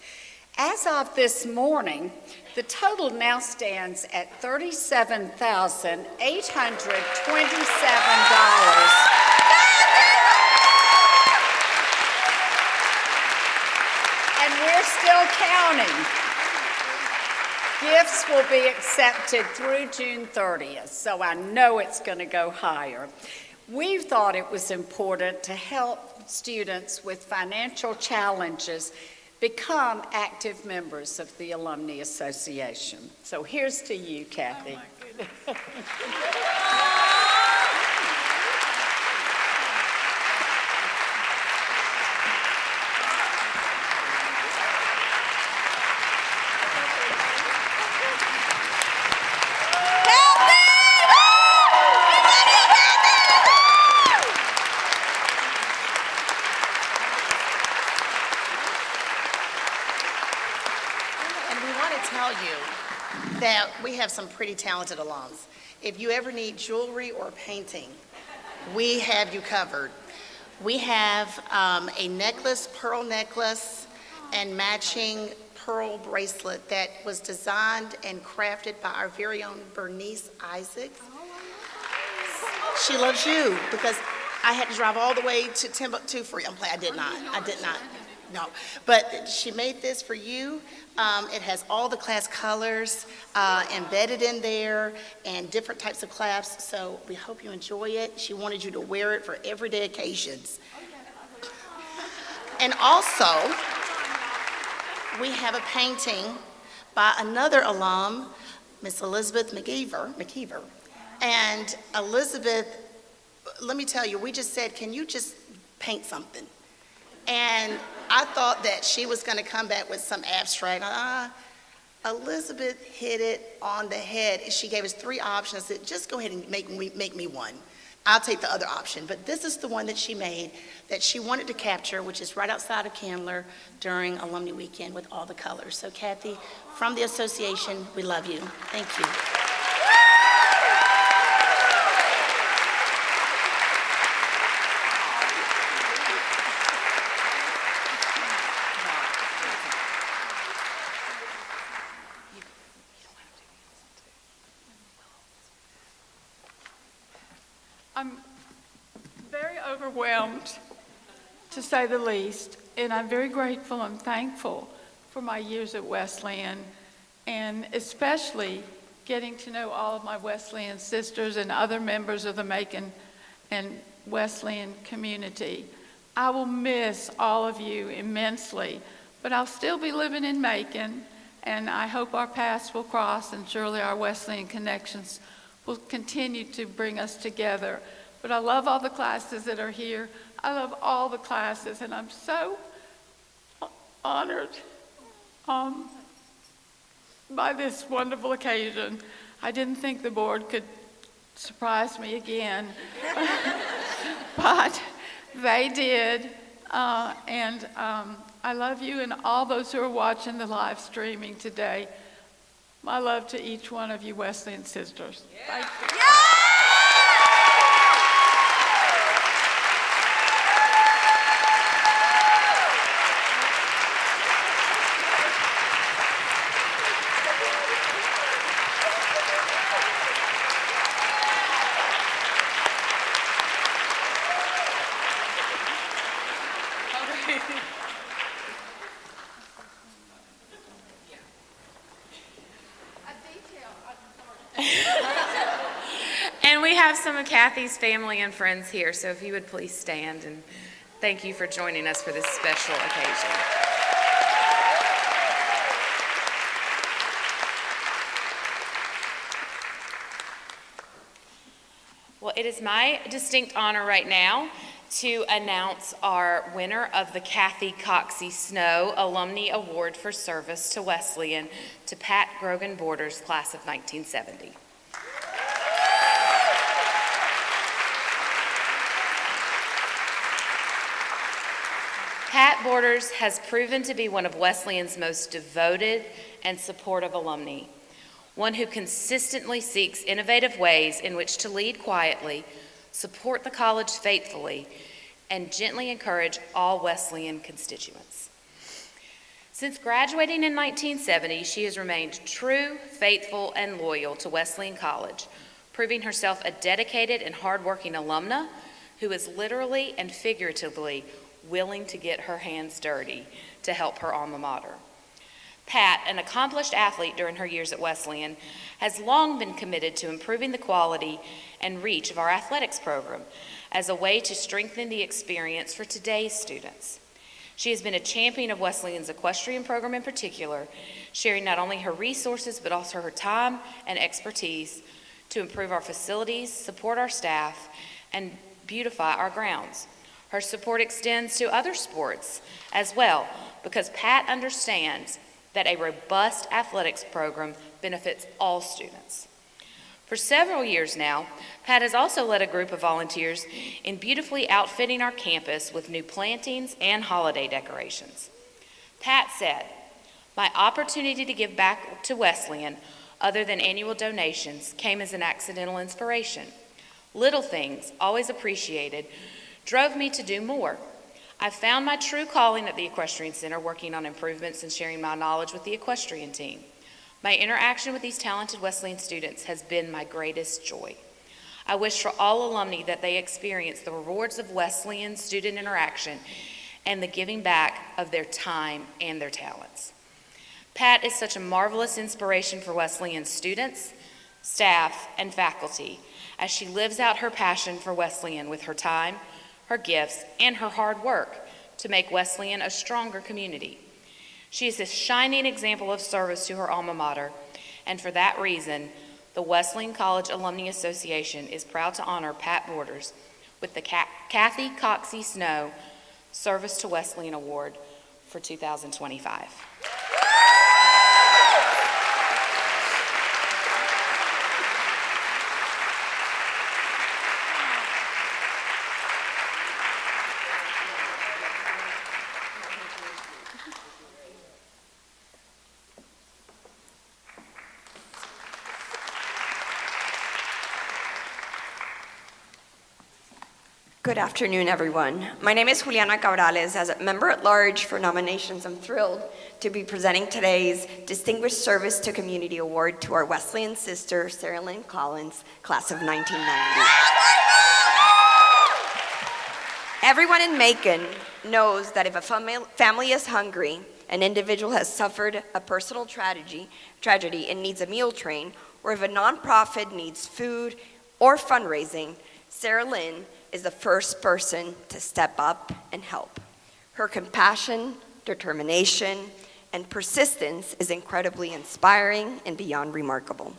S9: As of this morning, the total now stands at $37,827. And we're still counting. Gifts will be accepted through June 30th, so I know it's going to go higher. We thought it was important to help students with financial challenges become active members of the Alumni Association. So here's to you, Kathy. Oh,
S1: tell you that we have some pretty talented alums. If you ever need jewelry or painting, we have you covered. We have a necklace, pearl necklace, and matching pearl bracelet that was designed and crafted by our very own Bernice Isaacs. She loves you because I had to drive all the way to Timbuktu for you. I did not. No, but she made this for you. It has all the class colors embedded in there and different types of clasps, so we hope you enjoy it. She wanted you to wear it for everyday occasions. And also, we have a painting by another alum, Miss Elizabeth McKeever. And Elizabeth, let me tell you, we just said, can you just paint something? And I thought that she was going to come back with some abstract. Elizabeth hit it on the head. She gave us 3 options. I said, just go ahead and make me one. I'll take the other option. But this is the one that she made that she wanted to capture, which is right outside of Candler during Alumni Weekend with all the colors. So Kathy, from the association, we love you. Thank you.
S10: I'm very overwhelmed, to say the least, and I'm very grateful and thankful for my years at Wesleyan, and especially getting to know all of my Wesleyan sisters and other members of the Macon and Wesleyan community. I will miss all of you immensely, but I'll still be living in Macon, and I hope our paths will cross, and surely our Wesleyan connections will continue to bring us together. But I love all the classes that are here. I love all the classes, and I'm so honored by this wonderful occasion. I didn't think the board could surprise me again, but they did, and I love you and all those who are watching the live streaming today. My love to each one of you Wesleyan sisters. Thank you.
S6: And we have some of Kathy's family and friends here, so if you would please stand, and thank you for joining us for this special occasion. Well, it is my distinct honor right now to announce our winner of the Kathy Coxey Snow Alumni Award for Service to Wesleyan, to Pat Grogan Borders, class of 1970. Pat Borders has proven to be one of Wesleyan's most devoted and supportive alumni, one who consistently seeks innovative ways in which to lead quietly, support the college faithfully, and gently encourage all Wesleyan constituents. Since graduating in 1970, she has remained true, faithful, and loyal to Wesleyan College, proving herself a dedicated and hardworking alumna who is literally and figuratively willing to get her hands dirty to help her alma mater. Pat, an accomplished athlete during her years at Wesleyan, has long been committed to improving the quality and reach of our athletics program as a way to strengthen the experience for today's students. She has been a champion of Wesleyan's equestrian program in particular, sharing not only her resources but also her time and expertise to improve our facilities, support our staff, and beautify our grounds. Her support extends to other sports as well, because Pat understands that a robust athletics program benefits all students. For several years now, Pat has also led a group of volunteers in beautifully outfitting our campus with new plantings and holiday decorations. Pat said, "My opportunity to give back to Wesleyan, other than annual donations, came as an accidental inspiration. Little things, always appreciated, drove me to do more. I found my true calling at the Equestrian Center, working on improvements and sharing my knowledge with the equestrian team. My interaction with these talented Wesleyan students has been my greatest joy. I wish for all alumni that they experience the rewards of Wesleyan student interaction and the giving back of their time and their talents." Pat is such a marvelous inspiration for Wesleyan students, staff, and faculty as she lives out her passion for Wesleyan with her time, her gifts, and her hard work to make Wesleyan a stronger community. She is a shining example of service to her alma mater, and for that reason, the Wesleyan College Alumni Association is proud to honor Pat Borders with the Kathy Coxey Snow Service to Wesleyan Award for 2025.
S11: Good afternoon, everyone. My name is Juliana Cabrales. As a member at large for nominations, I'm thrilled to be presenting today's Distinguished Service to Community Award to our Wesleyan sister, Sarah Lynn Collins, class of 1990. Everyone in Macon knows that if a family is hungry, an individual has suffered a personal tragedy and needs a meal train, or if a nonprofit needs food or fundraising, Sarah Lynn is the first person to step up and help. Her compassion, determination, and persistence is incredibly inspiring and beyond remarkable.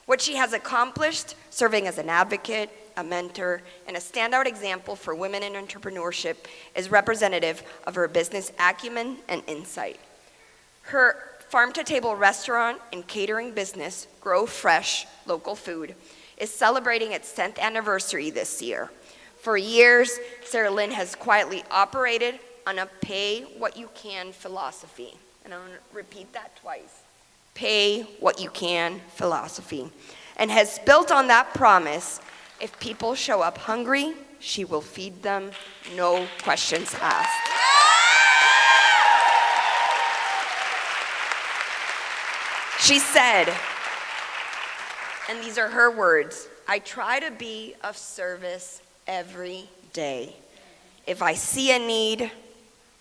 S11: What she has accomplished, serving as an advocate, a mentor, and a standout example for women in entrepreneurship, is representative of her business acumen and insight. Her farm-to-table restaurant and catering business, Grow Fresh Local Food, is celebrating its 10th anniversary this year. For years, Sarah Lynn has quietly operated on a pay-what-you-can philosophy. And I'm going to repeat that twice. Pay-what-you-can philosophy. And has built on that promise. If people show up hungry, she will feed them, no questions asked. She said, and these are her words, "I try to be of service every day. If I see a need,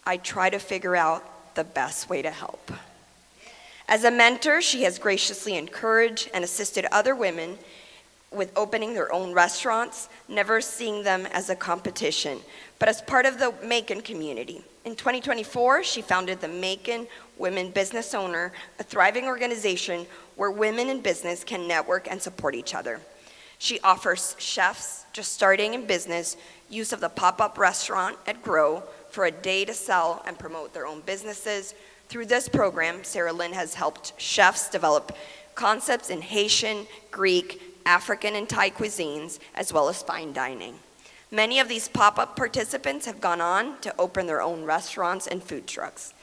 S11: I try to figure out the best way to help." As a mentor, she has graciously encouraged and assisted other women with opening their own restaurants, never seeing them as a competition, but as part of the Macon community. In 2024, she founded the Macon Women Business Owner, a thriving organization where women in business can network and support each other. She offers chefs just starting in business use of the pop-up restaurant at Grow for a day to sell and promote their own businesses. Through this program, Sarah Lynn has helped chefs develop concepts in Haitian, Greek, African, and Thai cuisines, as well as fine dining. Many of these pop-up participants have gone on to open their own restaurants and food trucks.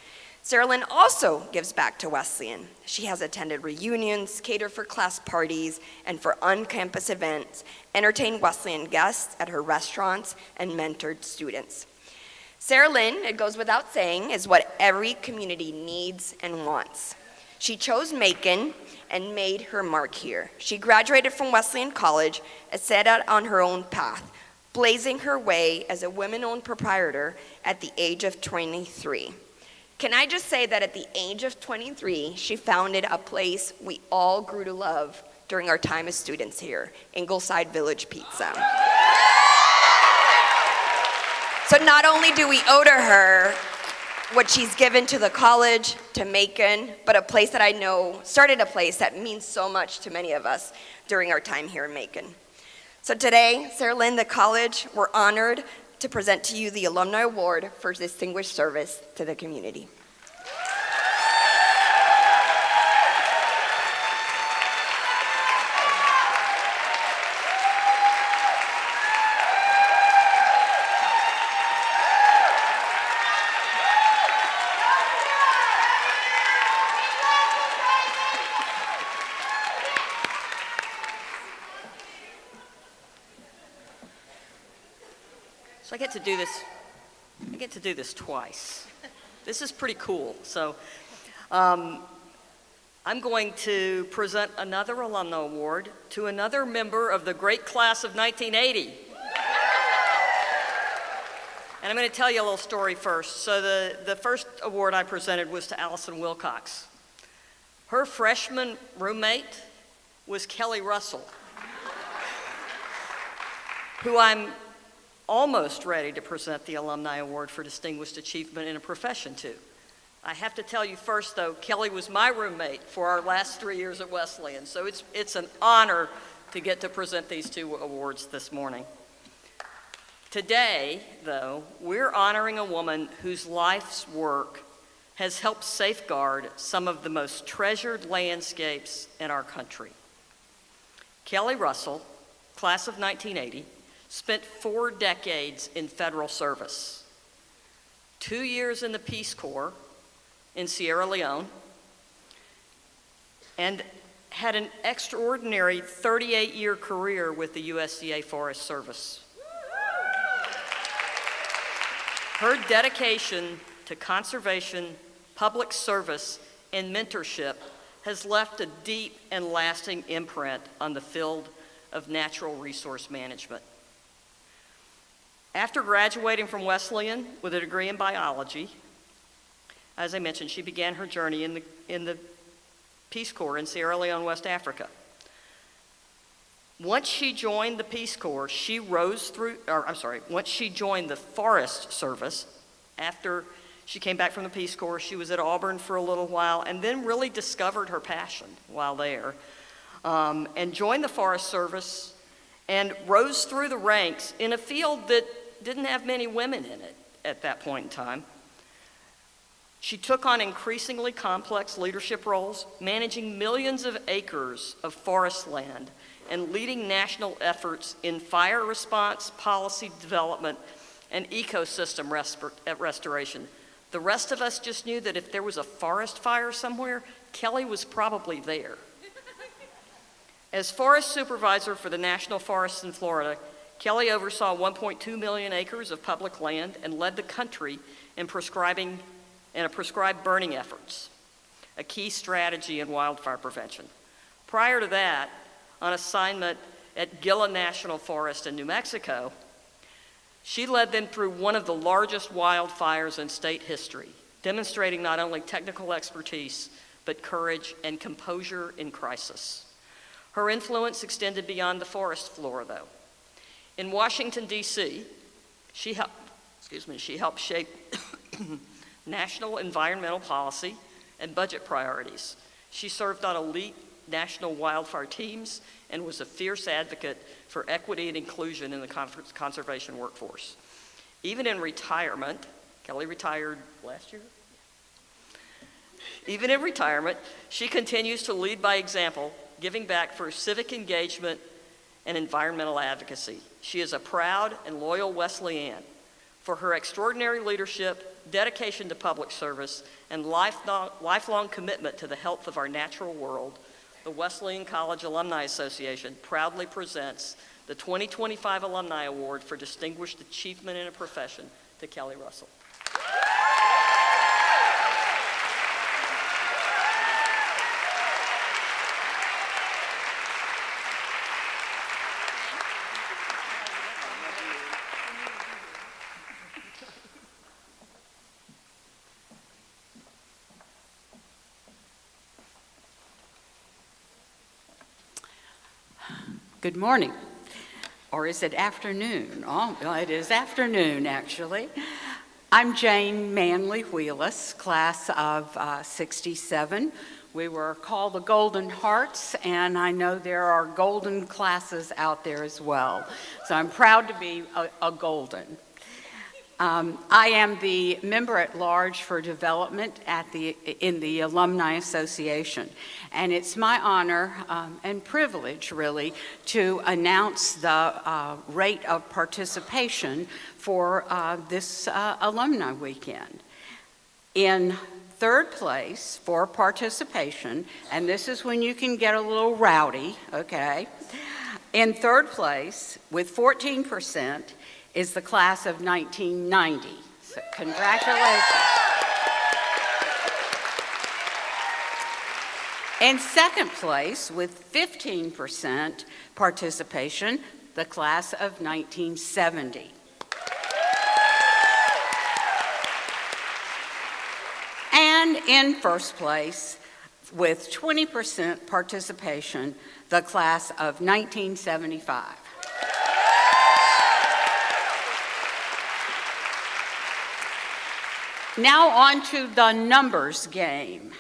S11: Sarah Lynn also gives back to Wesleyan. She has attended reunions, catered for class parties, and for on-campus events, entertained Wesleyan guests at her restaurants, and mentored students. Sarah Lynn, it goes without saying, is what every community needs and wants. She chose Macon and made her mark here. She graduated from Wesleyan College and set out on her own path, blazing her way as a women-owned proprietor at the age of 23. Can I just say that at the age of 23, she founded a place we all grew to love during our time as students here, Ingleside Village Pizza. So not only do we owe to her what she's given to the college, to Macon, but a place that I know started a place that means so much to many of us during our time here in Macon. So today, Sarah Lynn, the college, we're honored to present to you the Alumni Award for Distinguished Service to the community.
S7: So I get to do this twice. This is pretty cool. So I'm going to present another Alumni Award to another member of the great class of 1980. And I'm going to tell you a little story first. So the first award I presented was to Allison Wilcox. Her freshman roommate was Kelly Russell, who I'm almost ready to present the Alumni Award for Distinguished Achievement in a Profession to. I have to tell you first, though, Kelly was my roommate for our last 3 years at Wesleyan, so it's an honor to get to present these two awards this morning. Today, though, we're honoring a woman whose life's work has helped safeguard some of the most treasured landscapes in our country. Kelly Russell, class of 1980, spent 4 decades in federal service, 2 years in the Peace Corps in Sierra Leone, and had an extraordinary 38-year career with the USDA Forest Service. Her dedication to conservation, public service, and mentorship has left a deep and lasting imprint on the field of natural resource management. After graduating from Wesleyan with a degree in biology, as I mentioned, she began her journey in the Peace Corps in Sierra Leone, West Africa. Once she joined the Peace Corps, once she joined the Forest Service, after she came back from the Peace Corps, she was at Auburn for a little while and then really discovered her passion while there, and joined the Forest Service and rose through the ranks in a field that didn't have many women in it at that point in time. She took on increasingly complex leadership roles, managing millions of acres of forest land and leading national efforts in fire response, policy development, and ecosystem restoration. The rest of us just knew that if there was a forest fire somewhere, Kelly was probably there. As forest supervisor for the National Forests in Florida, Kelly oversaw 1.2 million acres of public land and led the country in prescribed burning efforts, a key strategy in wildfire prevention. Prior to that, on assignment at Gila National Forest in New Mexico, she led them through one of the largest wildfires in state history, demonstrating not only technical expertise, but courage and composure in crisis. Her influence extended beyond the forest floor, though. In Washington, D.C., she helped shape national environmental policy and budget priorities. She served on elite national wildfire teams and was a fierce advocate for equity and inclusion in the conservation workforce. Even in retirement, Kelly retired last year? Even in retirement, she continues to lead by example, giving back for civic engagement and environmental advocacy. She is a proud and loyal Wesleyan. For her extraordinary leadership, dedication to public service, and lifelong commitment to the health of our natural world, the Wesleyan College Alumni Association proudly presents the 2025 Alumni Award for Distinguished Achievement in a Profession to Kelly Russell.
S9: Good morning, or is it afternoon? Oh, it is afternoon, actually. I'm Jane Manley Wheelis, class of 67. We were called the Golden Hearts, and I know there are golden classes out there as well. So I'm proud to be a golden. I am the member at large for development in the Alumni Association, and it's my honor and privilege, really, to announce the rate of participation for this Alumni Weekend. In third place for participation, and this is when you can get a little rowdy, okay? In third place, with 14%, is the class of 1990. So congratulations. In second place, with 15% participation, the class of 1970. And in first place, with 20% participation, the class of 1975. Now on to the numbers game.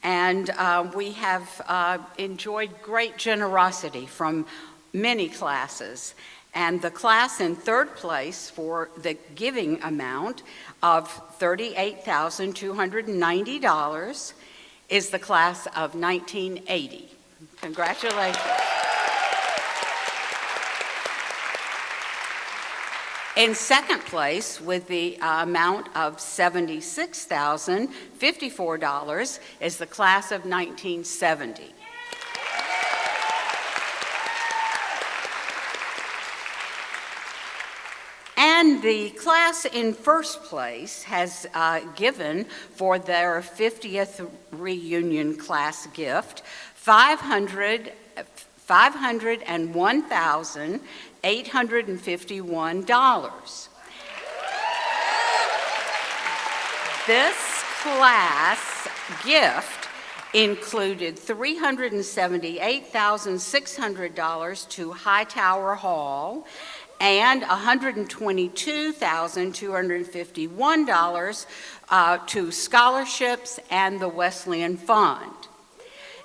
S9: And we have enjoyed great generosity from many classes. And the class in third place for the giving amount of $38,290 is the class of 1980. Congratulations. In second place, with the amount of $76,054, is the class of 1970. And the class in first place has given for their 50th reunion class gift $501,851. This class gift included $378,600 to Hightower Hall and $122,251 to scholarships and the Wesleyan Fund.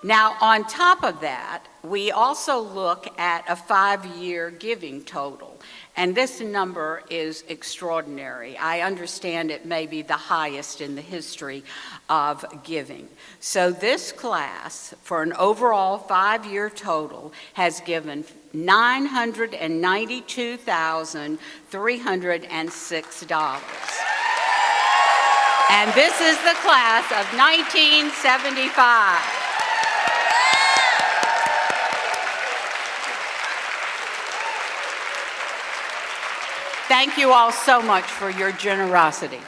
S9: Now, on top of that, we also look at a 5-year giving total, and this number is extraordinary. I understand it may be the highest in the history of giving. So this class, for an overall 5-year total, has given $992,306. And this is the class of 1975. Thank you all so much for your generosity.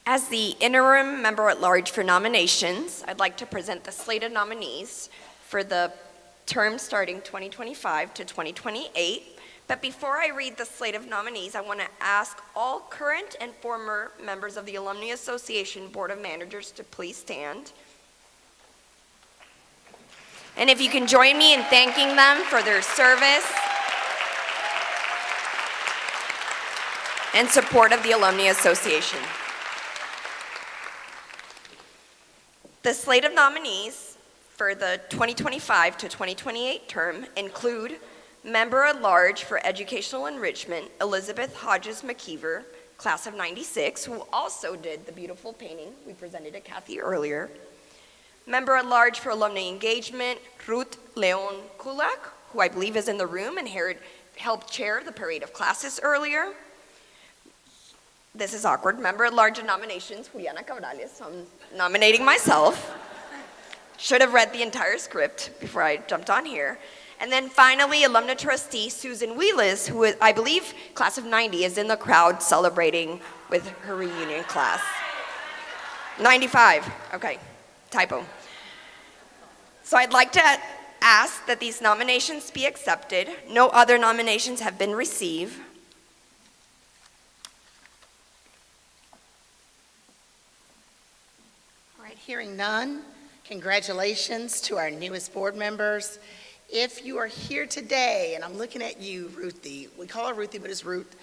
S11: As the interim member at large for nominations, I'd like to present the slate of nominees for the term starting 2025 to 2028. But before I read the slate of nominees, I want to ask all current and former members of the Alumni Association Board of Managers to please stand. And if you can join me in thanking them for their service. and support of the Alumni Association. The slate of nominees for the 2025 to 2028 term include Member at Large for Educational Enrichment, Elizabeth Hodges McKeever, class of 96, who also did the beautiful painting we presented to Kathy earlier. Member at Large for Alumni Engagement, Ruth Leon Kulak, who I believe is in the room and helped chair the parade of classes earlier. This is awkward. Member at Large in nominations, Juliana Cabrales, so I'm nominating myself. Should have read the entire script before I jumped on here. And then finally, alumna trustee Susan Wheelis, who is, I believe, class of 90, is in the crowd celebrating with her reunion class. 95, okay, typo. So I'd like to ask that these nominations be accepted. No other nominations have been received.
S1: All right, hearing none, congratulations to our newest board members. If you are here today, and I'm looking at you, Ruthie, we call her Ruthie, but it's Ruth,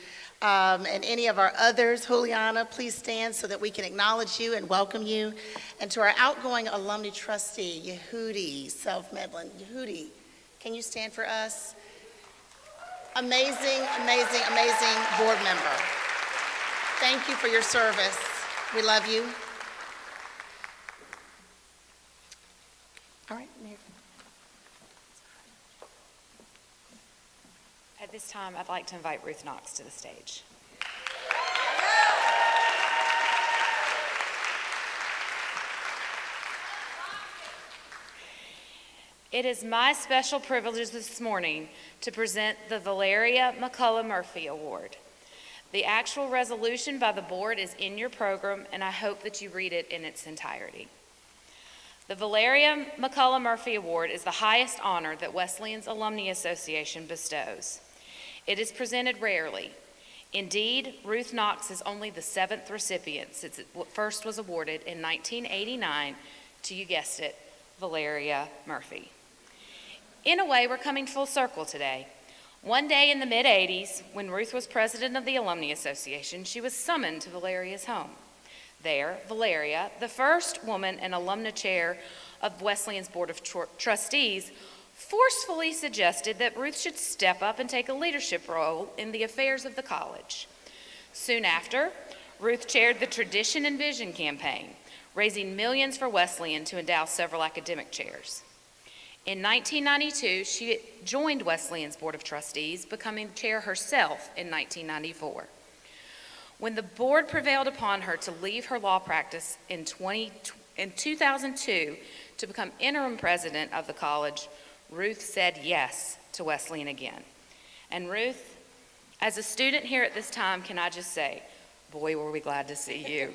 S1: and any of our others, Juliana, please stand so that we can acknowledge you and welcome you. And to our outgoing alumni trustee, Yehudi Self-Medlin. Yehudi, can you stand for us? Amazing, amazing, amazing board member. Thank you for your service. We love you. All right, Mayor.
S6: At this time, I'd like to invite Ruth Knox to the stage. It is my special privilege this morning to present the Valeria McCullough Murphy Award. The actual resolution by the board is in your program, and I hope that you read it in its entirety. The Valeria McCullough Murphy Award is the highest honor that Wesleyan's Alumni Association bestows. It is presented rarely. Indeed, Ruth Knox is only the 7th recipient since it first was awarded in 1989 to, you guessed it, Valeria Murphy. In a way, we're coming full circle today. One day in the mid-'80s, when Ruth was president of the Alumni Association, she was summoned to Valeria's home. There, Valeria, the first woman and alumna chair of Wesleyan's Board of Trustees, forcefully suggested that Ruth should step up and take a leadership role in the affairs of the college. Soon after, Ruth chaired the Tradition and Vision campaign, raising millions for Wesleyan to endow several academic chairs. In 1992, she joined Wesleyan's Board of Trustees, becoming chair herself in 1994. When the board prevailed upon her to leave her law practice in 2002 to become interim president of the college, Ruth said yes to Wesleyan again. And Ruth, as a student here at this time, can I just say, boy, were we glad to see you.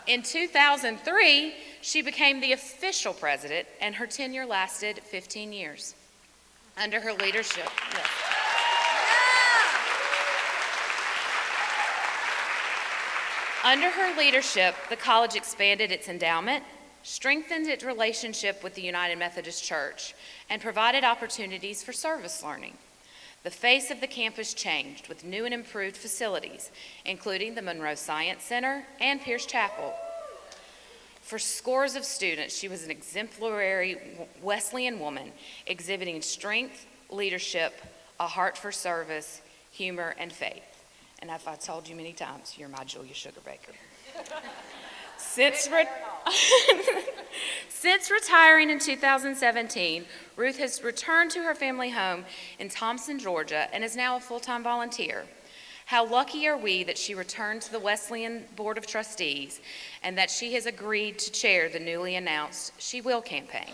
S6: In 2003, she became the official president, and her tenure lasted 15 years. Under her leadership, yes. Under her leadership, the college expanded its endowment, strengthened its relationship with the United Methodist Church, and provided opportunities for service learning. The face of the campus changed with new and improved facilities, including the Monroe Science Center and Pierce Chapel. For scores of students, she was an exemplary Wesleyan woman, exhibiting strength, leadership, a heart for service, humor, and faith. And as I've told you many times, you're my Julia Sugarbaker. Since retiring in 2017, Ruth has returned to her family home in Thompson, Georgia, and is now a full-time volunteer. How lucky are we that she returned to the Wesleyan Board of Trustees and that she has agreed to chair the newly announced She Will campaign.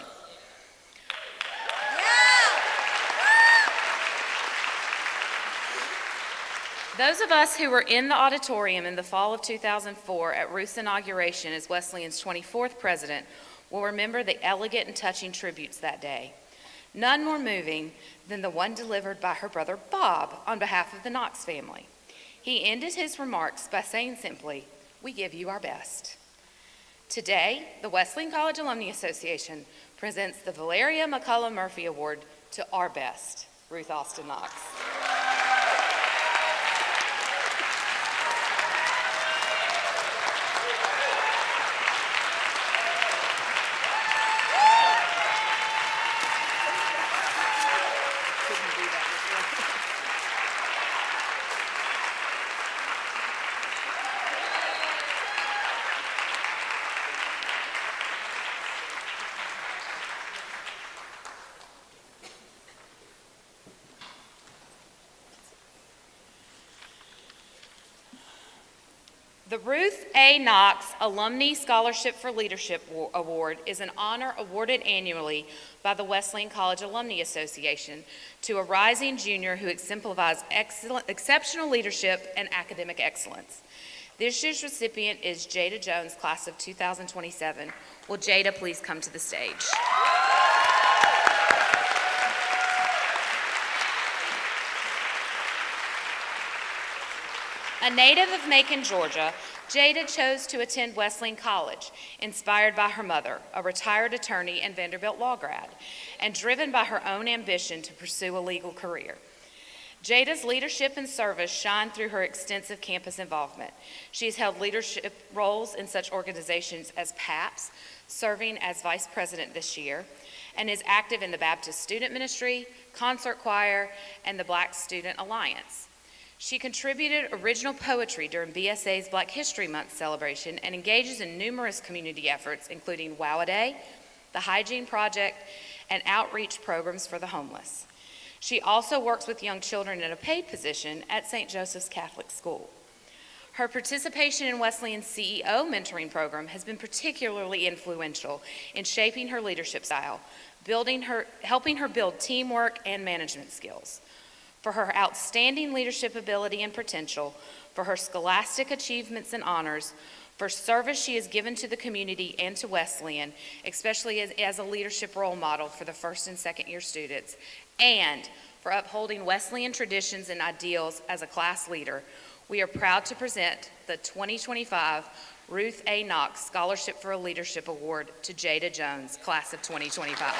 S6: Those of us who were in the auditorium in the fall of 2004 at Ruth's inauguration as Wesleyan's 24th president will remember the elegant and touching tributes that day. None more moving than the one delivered by her brother Bob on behalf of the Knox family. He ended his remarks by saying simply, "We give you our best." Today, the Wesleyan College Alumni Association presents the Valeria McCullough Murphy Award to our best, Ruth Austin Knox. The Ruth A. Knox Alumnae Scholarship for Leadership Award is an honor awarded annually by the Wesleyan College Alumni Association to a rising junior who exemplifies exceptional leadership and academic excellence. This year's recipient is Jada Jones, class of 2027. Will Jada please come to the stage? A native of Macon, Georgia, Jada chose to attend Wesleyan College, inspired by her mother, a retired attorney and Vanderbilt law grad, and driven by her own ambition to pursue a legal career. Jada's leadership and service shine through her extensive campus involvement. She has held leadership roles in such organizations as PAPS, serving as vice president this year, and is active in the Baptist Student Ministry, Concert Choir, and the Black Student Alliance. She contributed original poetry during BSA's Black History Month celebration and engages in numerous community efforts, including Wow-A-Day, the Hygiene Project, and outreach programs for the homeless. She also works with young children in a paid position at St. Joseph's Catholic School. Her participation in Wesleyan's CEO mentoring program has been particularly influential in shaping her leadership style, helping her build teamwork and management skills. For her outstanding leadership ability and potential, for her scholastic achievements and honors, for service she has given to the community and to Wesleyan, especially as a leadership role model for the first and second year students, and for upholding Wesleyan traditions and ideals as a class leader, we are proud to present the 2025 Ruth A. Knox Scholarship for a Leadership Award to Jada Jones, class of 2025.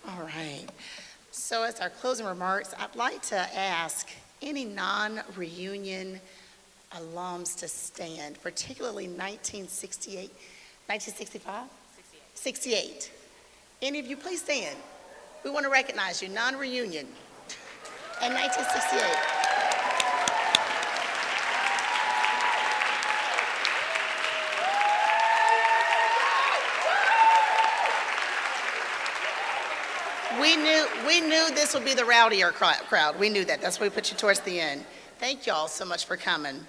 S1: All right. So as our closing remarks, I'd like to ask any non-reunion alums to stand, particularly 1965? 68. Any of you, please stand. We want to recognize you, non-reunion, and 1968. We knew this would be the rowdier crowd. We knew that. That's why we put you towards the end. Thank you all so much for coming.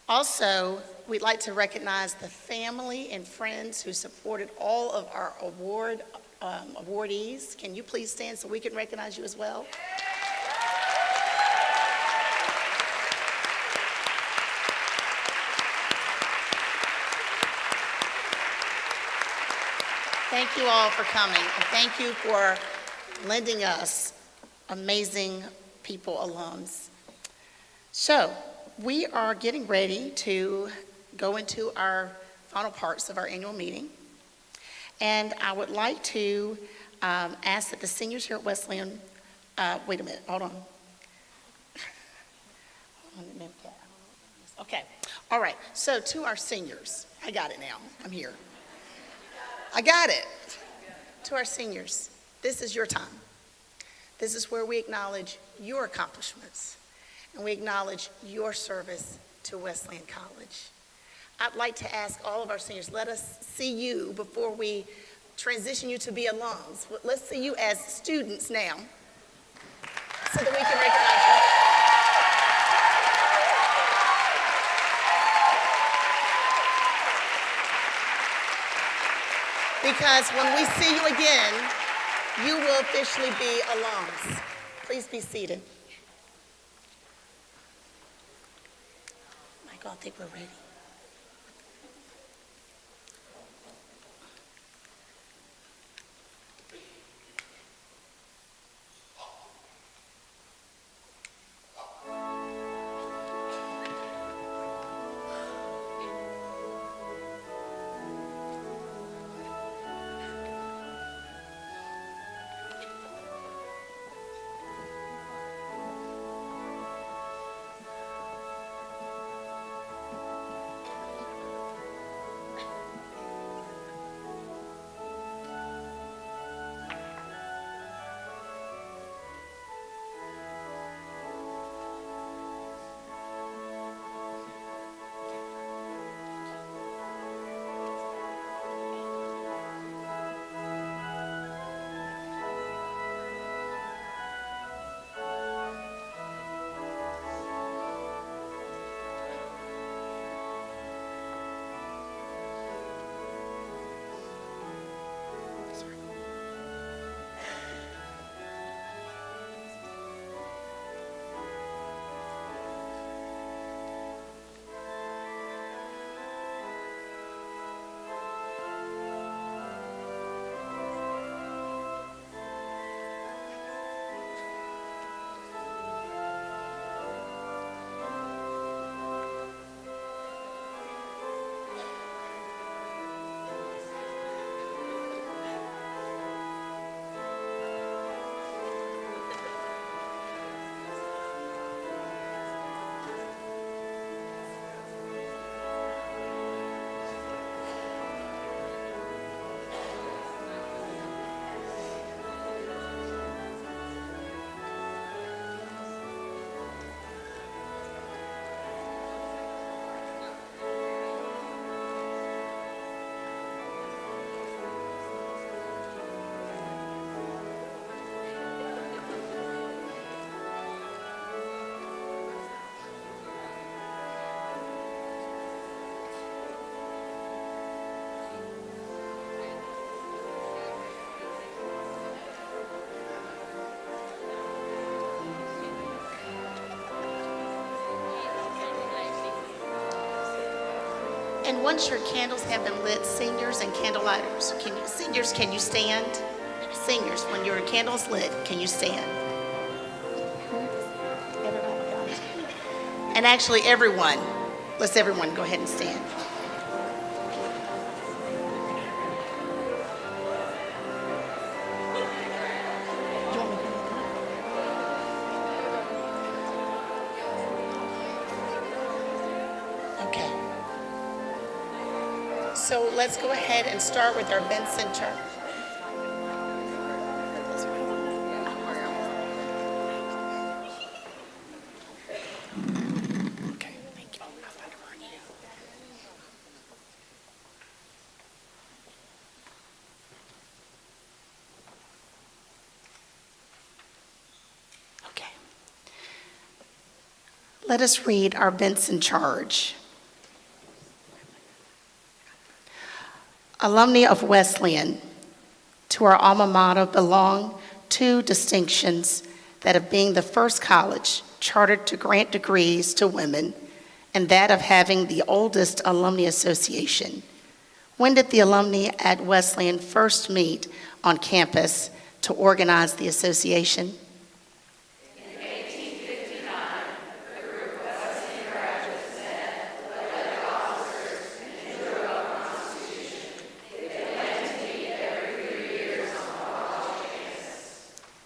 S1: Also, we'd like to recognize the family and friends who supported all of our awardees. Can you please stand so we can recognize you as well? Thank you all for coming, and thank you for lending us amazing people, alums. So, we are getting ready to go into our final parts of our annual meeting, and I would like to ask that the seniors here at Wesleyan, wait a minute, hold on. Okay, all right, so to our seniors, I got it now, I'm here. I got it. To our seniors, this is your time. This is where we acknowledge your accomplishments, and we acknowledge your service to Wesleyan College. I'd like to ask all of our seniors, let us see you before we transition you to be alums. Let's see you as students now, so that we can recognize you. Because when we see you again, you will officially be alums. Please be seated. Michael, I think we're ready. And once your candles have been lit, seniors and candlelighters, seniors, can you stand? Seniors, when your candle's lit, can you stand? Everybody got it. And actually, everyone, let's everyone go ahead and stand. Okay. So let's go ahead and start with our Benson Church. Okay, thank you. I was about to run you. Okay. Let us read our Benson charge. Alumni of Wesleyan, to our alma mater belong two distinctions: that of being the first college chartered to grant degrees to women, and that of having the oldest alumni association. When did the alumni at Wesleyan first meet on campus to organize the association?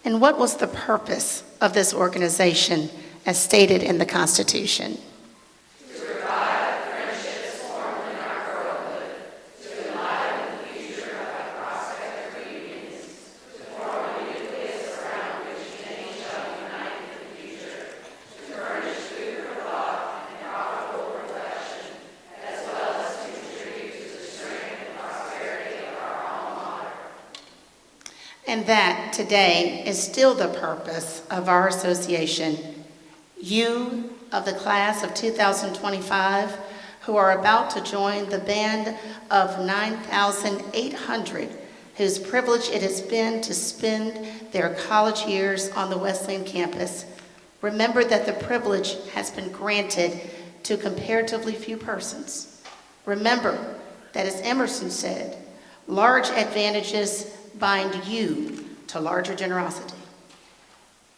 S1: And what was the purpose of this organization as stated in the Constitution?
S12: To revive friendships formed in our girlhood, to enliven the future of our prospect of reunions, to form a nucleus around which many shall unite in the future, to furnish food for thought and profitable reflection, as well as to contribute to the strength and prosperity of our alma mater.
S1: And that today is still the purpose of our association. You of the class of 2025 who are about to join the band of 9,800 whose privilege it has been to spend their college years on the Wesleyan campus, remember that the privilege has been granted to comparatively few persons. Remember that, as Emerson said, large advantages bind you to larger generosity.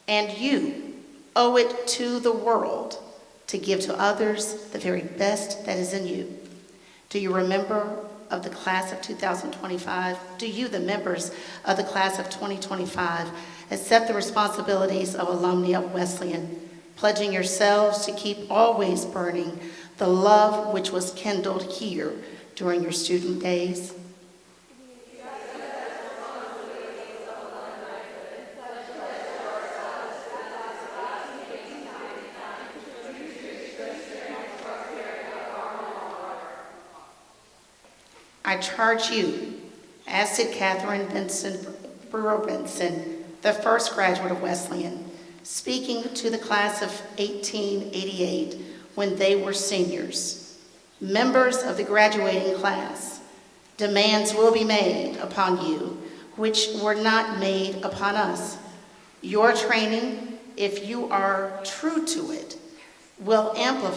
S1: And you owe it to the world to give to others the very best that is in you. Do you remember of the class of 2025? Do you, the members of the class of 2025, accept the responsibilities of alumni of Wesleyan, pledging yourselves to keep always burning the love which was kindled here during your student days? I charge you, as did Catherine Brewer Benson, the first graduate of Wesleyan, speaking to the class of 1888 when they were seniors. Members of the graduating class, demands will be made upon you which were not made upon us. Your training, if you are true to it, will amply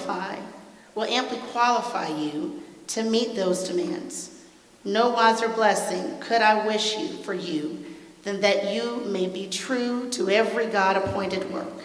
S1: qualify you to meet those demands. No wiser blessing could I wish you for you than that you may be true to every God-appointed work.